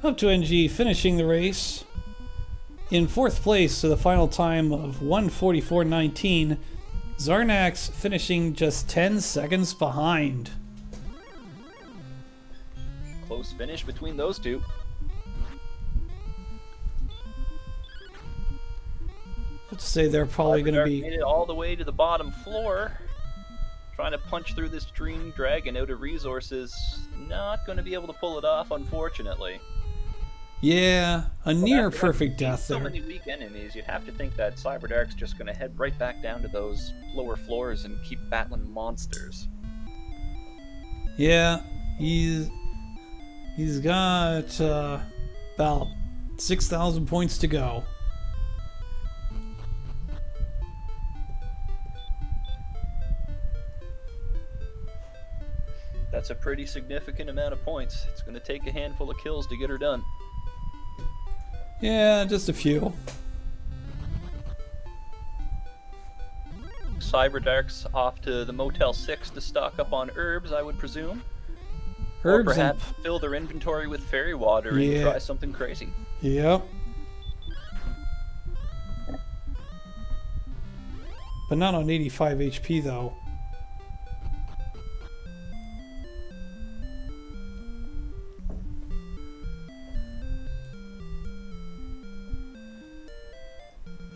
Up to NG, finishing the race. In fourth place to the final time of 1:44.19, Zarnax finishing just 10 seconds behind. Close finish between those two. I'd say they're probably going to Cyberdark made be. it all the way to the bottom floor. Trying to punch through this Dream Dragon out of resources. Not going to be able to pull it off, unfortunately. Yeah, a near After perfect seeing death so there. many weak enemies, you'd have to think that Cyberdark's just going to head right back down to those lower floors and keep battling monsters. Yeah, he's got about 6,000 points to go. That's a pretty significant amount of points. It's going to take a handful of kills to get her done. Yeah, just a few. Cyberdark's off to the Motel 6 to stock up on herbs, I would presume. Or Herbs and perhaps fill their inventory with fairy water and Yeah. try something crazy. yep. But not on 85 HP though.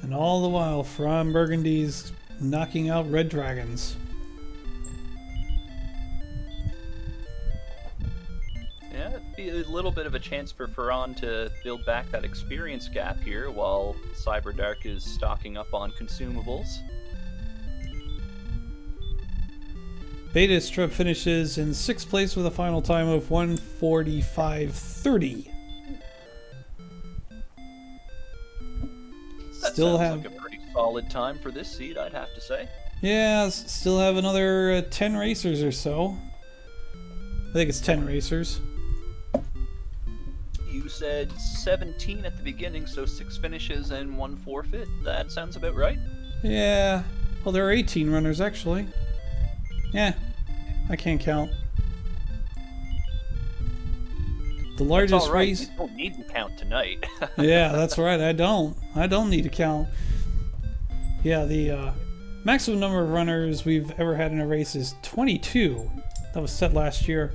And all the while, From Burgundy's knocking out red dragons. Yeah, it'd be a little bit of a chance for Ferran to build back that experience gap here while Cyberdark is stocking up on consumables. Beta Strip finishes in 6th place with a final time of 1:45:30. That Still sounds have, like a pretty solid time for this seed, I'd have to say. yeah, still have another 10 racers or so. I think it's 10 racers. You said 17 at the beginning, so 6 finishes and 1 forfeit. That sounds about right. Yeah, well, there are 18 runners actually. Yeah, I can't count. The That's largest all right. race. You don't need to count tonight. Yeah, that's right. I don't need to count. Yeah, the maximum number of runners we've ever had in a race is 22. That was set last year.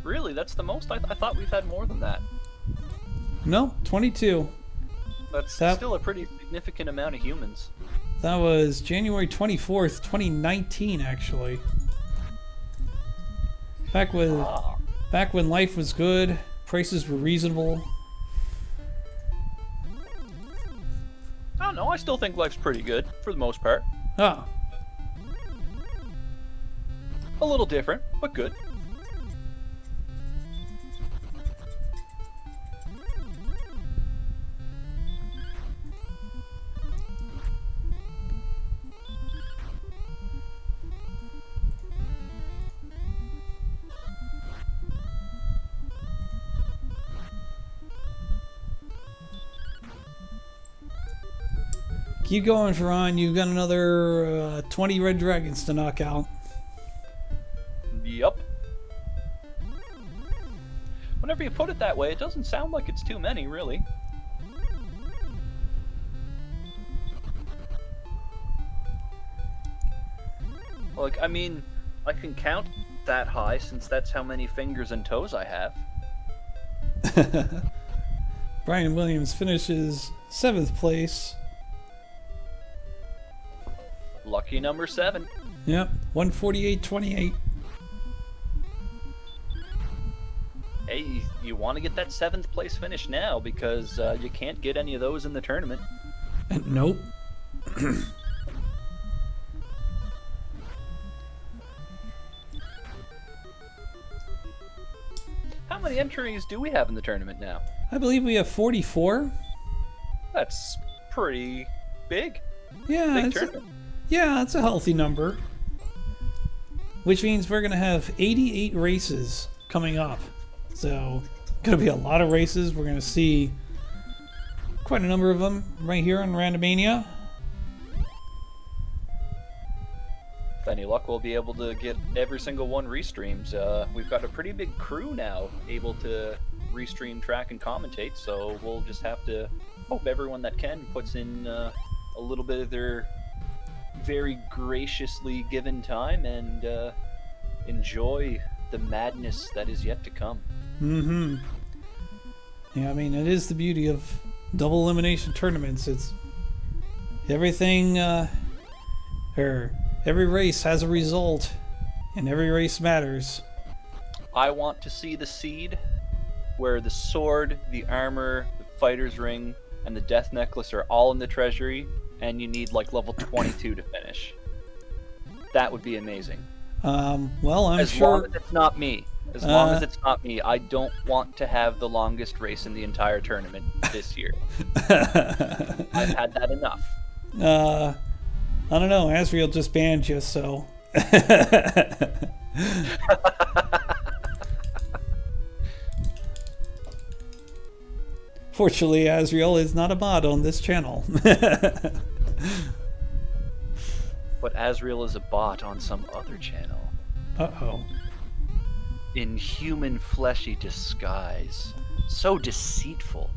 Really, that's the most? I thought we've had more than that. No, 22. That's That- still a pretty significant amount of humans. That was January 24th, 2019, actually. Back when life was good, prices were reasonable. I don't know, I still think life's pretty good, for the most part. Ah, A little different, but good. keep going, Ferran. You've got another 20 red dragons to knock out. Yup. Whenever you put it that way, it doesn't sound like it's too many, really. Like, I mean, I can count that high since that's how many fingers and toes I have. Brian Williams finishes 7th place. Lucky number 7. Yep, 148.28. Hey, you want to get that 7th place finish now because you can't get any of those in the tournament. Nope. How many entries do we have in the tournament now? I believe we have 44. That's pretty big. Yeah, Big it's a, tournament. yeah, that's a healthy number. Which means we're gonna have 88 races coming up. So, gonna be a lot of races. We're gonna see quite a number of them right here on Randomania. With any luck, we'll be able to get every single one restreamed. We've got a pretty big crew now able to restream, track, and commentate, so we'll just have to hope everyone that can puts in a little bit of their very graciously given time and enjoy the madness that is yet to come. Mm-hmm. Yeah, I mean, it is the beauty of double elimination tournaments. everything, every race has a result, and every race matters. I want to see the seed where the sword, the armor, the fighter's ring, and the death necklace are all in the treasury, and you need like level 22 to finish. That would be amazing. Well, I'm as sure. long as it's not me. As long as it's not me, I don't want to have the longest race in the entire tournament this year. I've had that enough. I don't know. Asriel just banned you, so. Fortunately, Asriel is not a mod on this channel. But Asriel is a bot on some other channel. Uh-oh. In human fleshy disguise. So deceitful.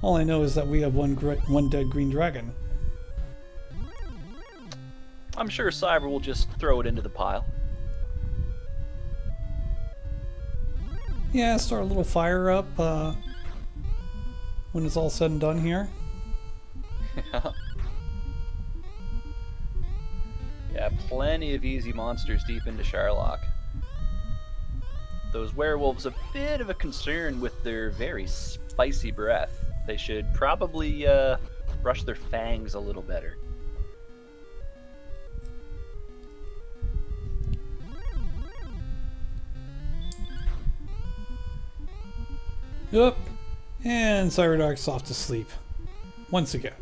All I know is that we have one dead green dragon. I'm sure Cyber will just throw it into the pile. Yeah, start a little fire up when it's all said and done here. Yeah, plenty of easy monsters deep into Sherlock. Those werewolves a bit of a concern with their very spicy breath. They should probably brush their fangs a little better. Yep. And Cyberdark's off to sleep. Once again.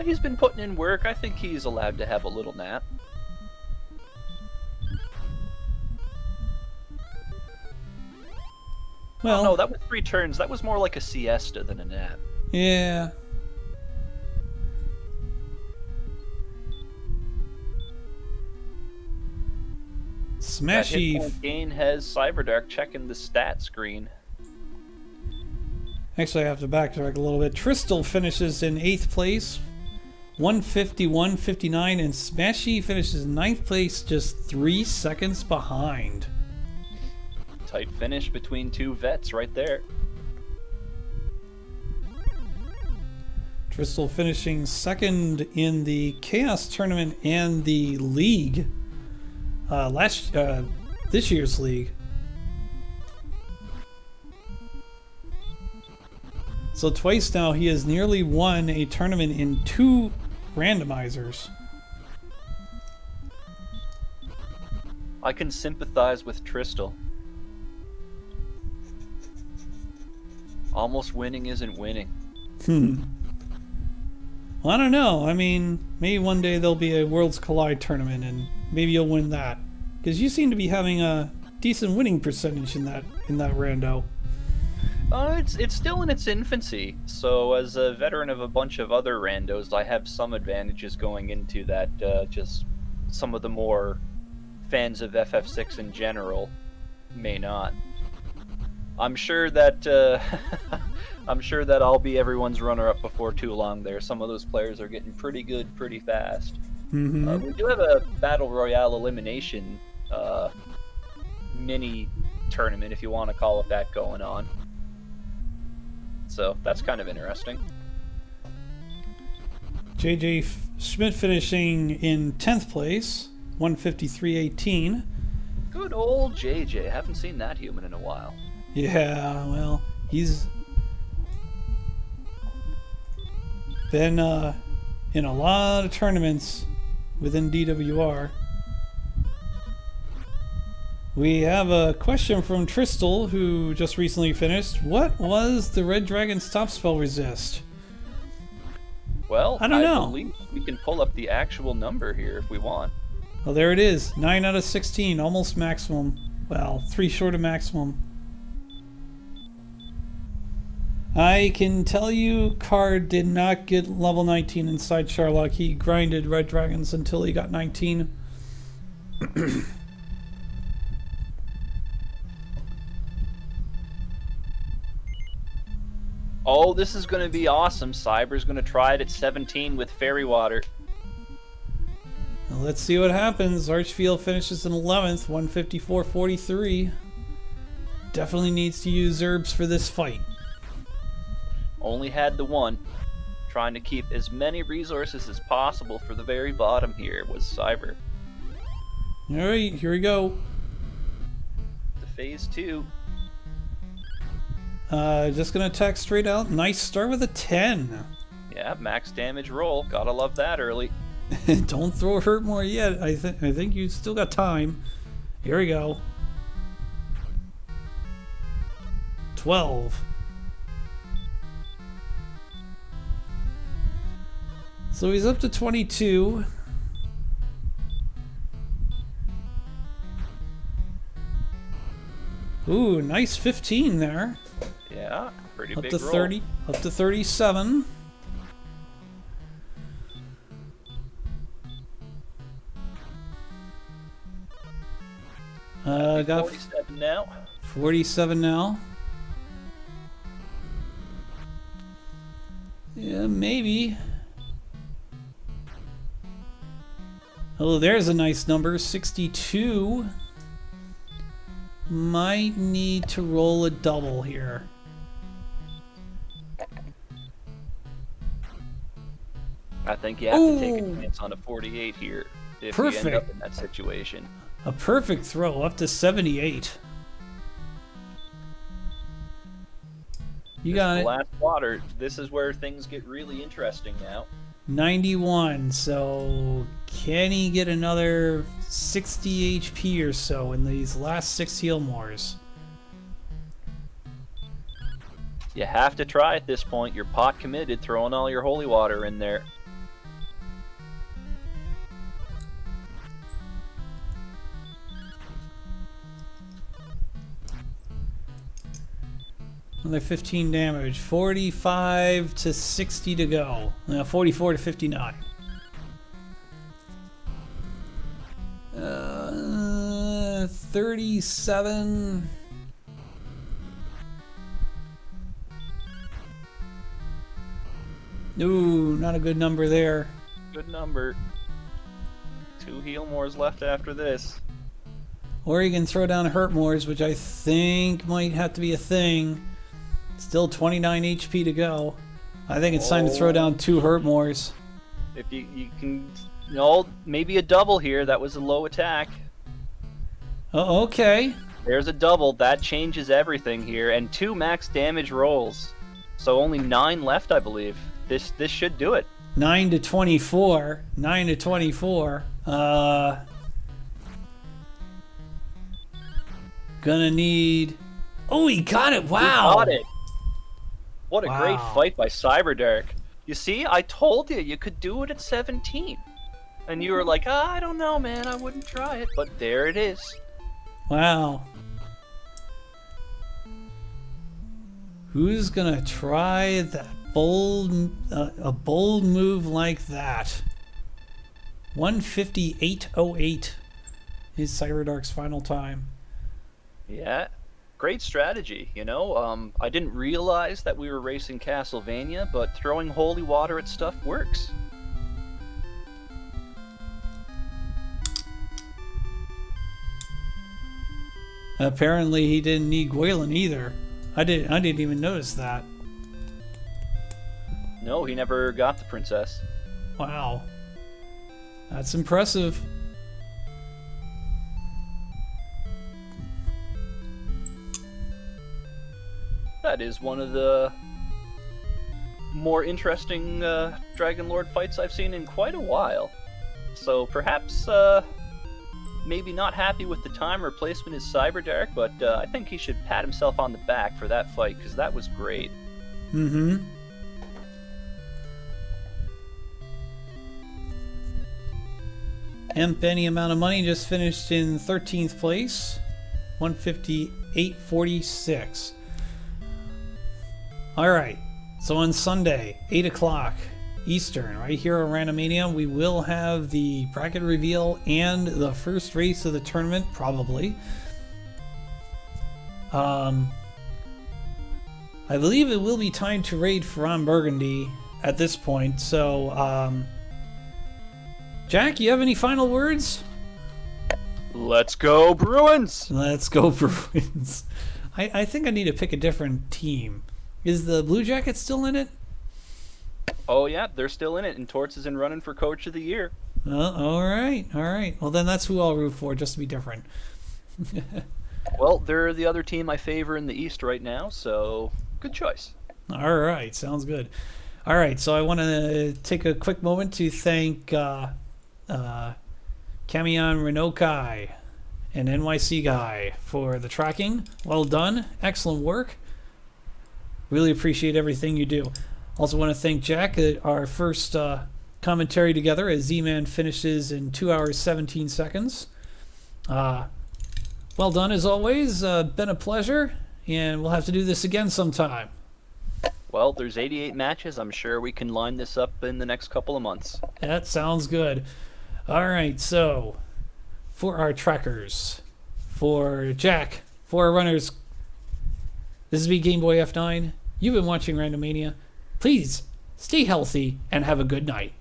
He's been putting in work. I think he's allowed to have a little nap. Well, oh, no, that was 3 turns. That was more like a siesta than a nap. yeah. That hit Smashy. point gain has Cyberdark checking the stat screen. Actually, I have to backtrack a little bit. Tristal finishes in 8th place, 151.59, and Smashy finishes in 9th place, just 3 seconds behind. Tight finish between 2 vets right there. Tristal finishing 2nd in the Chaos Tournament and the League. This year's League. So twice now he has nearly won a tournament in 2 randomizers. I can sympathize with Tristal. Almost winning isn't winning. Well, I don't know. I mean, maybe one day there'll be a Worlds Collide tournament and maybe you'll win that. Because you seem to be having a decent winning percentage in that rando. It's still in its infancy, so as a veteran of a bunch of other randos, I have some advantages going into that. Just some of the more fans of FF6 in general may not. I'm sure that I'll be everyone's runner-up before too long. There, some of those players are getting pretty good pretty fast. Mm-hmm. We do have a battle royale elimination mini tournament, if you want to call it that, going on. So that's kind of interesting. JJ Schmidt finishing in 10th place, 153.18. Good old JJ. Haven't seen that human in a while. Yeah, well, he's been in a lot of tournaments within DWR. We have a question from Tristal, who just recently finished. What was the Red Dragon's top spell resist? Well, I don't know. believe we can pull up the actual number here if we want. Well, there it is. 9 out of 16, almost maximum. Well, 3 short of maximum. I can tell you, Card did not get level 19 inside Sherlock. He grinded Red Dragons until he got 19. Oh, this is going to be awesome. Cyber's going to try it at 17 with Fairy Water. Well, let's see what happens. Archfield finishes in 11th, 154.43. definitely needs to use herbs for this fight. Only had the one. Trying to keep as many resources as possible for the very bottom here was Cyber. Alright, here we go. The phase 2. Just gonna attack straight out. Nice start with a 10. Yeah, max damage roll. Gotta love that early. Don't throw a hurt more yet. I think you still got time. Here we go. 12. So he's up to 22. Ooh, nice 15 there. Yeah, pretty Up big to roll. 30. Up to 37. Got 47 now. 47 now. Yeah, maybe. Oh, there's a nice number. 62. Might need to roll a double here. I think you have to take a Ooh. chance on a 48 here if Perfect. you end up in that situation. A perfect throw up to 78. You got The it. last water. This is where things get really interesting now. 91. So can he get another 60 HP or so in these last 6 heal mores? You have to try at this point. You're pot committed, throwing all your holy water in there. Another 15 damage. 45 to 60 to go. 44 to 59. 37. Ooh, not a good number there. Good number. 2 heal mores left after this. Or you can throw down hurt mores, which I think might have to be a thing. Still 29 HP to go. I think it's time to throw down 2 hurt mores. If you can, maybe a double here. That was a low attack. Oh, okay. There's a double. That changes everything here. And 2 max damage rolls. So only 9 left, I believe. This should do it. 9 to 24. 9 to 24. Gonna need... Oh, he got it! Wow! He got it. What a great Wow. fight by Cyberdark. You see, I told you could do it at 17. And you were like, I don't know, man, I wouldn't try it. But there it is. Wow. Who's gonna try that bold, a bold move like that? 158.08 is Cyberdark's final time. Yeah, great strategy, I didn't realize that we were racing Castlevania, but throwing holy water at stuff works. Apparently, he didn't need Gwaelin either. I didn't even notice that. No, he never got the princess. Wow, that's impressive. That is one of the more interesting Dragon Lord fights I've seen in quite a while. So perhaps, maybe not happy with the time replacement is Cyberdark, but I think he should pat himself on the back for that fight, because that was great. Mm-hmm. Hemp any amount of money just finished in 13th place. 158.46. Alright, so on Sunday, 8 o'clock Eastern, right here on Randomania, we will have the bracket reveal and the first race of the tournament, probably. I believe it will be time to raid Ferran Burgundy at this point, so, Jack, you have any final words? Let's go, Bruins! Let's go, Bruins. I think I need to pick a different team. Is the Blue Jackets still in it? Oh yeah, they're still in it, and Torts is in running for Coach of the Year. All right, all right. Well, then that's who I'll root for, just to be different. Well, they're the other team I favor in the East right now, so good choice. All right, sounds good. All right, so I want to take a quick moment to thank Kamion Renokai and NYC Guy for the tracking. Well done, excellent work. Really appreciate everything you do. Also want to thank Jack at our first commentary together as Z-Man finishes in 2 hours 17 seconds. Well done as always. Been a pleasure, and we'll have to do this again sometime. Well, there's 88 matches. I'm sure we can line this up in the next couple of months. That sounds good. All right, so for our trackers, for Jack, for our runners, this is me, Game Boy F9. You've been watching Randomania. Please stay healthy and have a good night.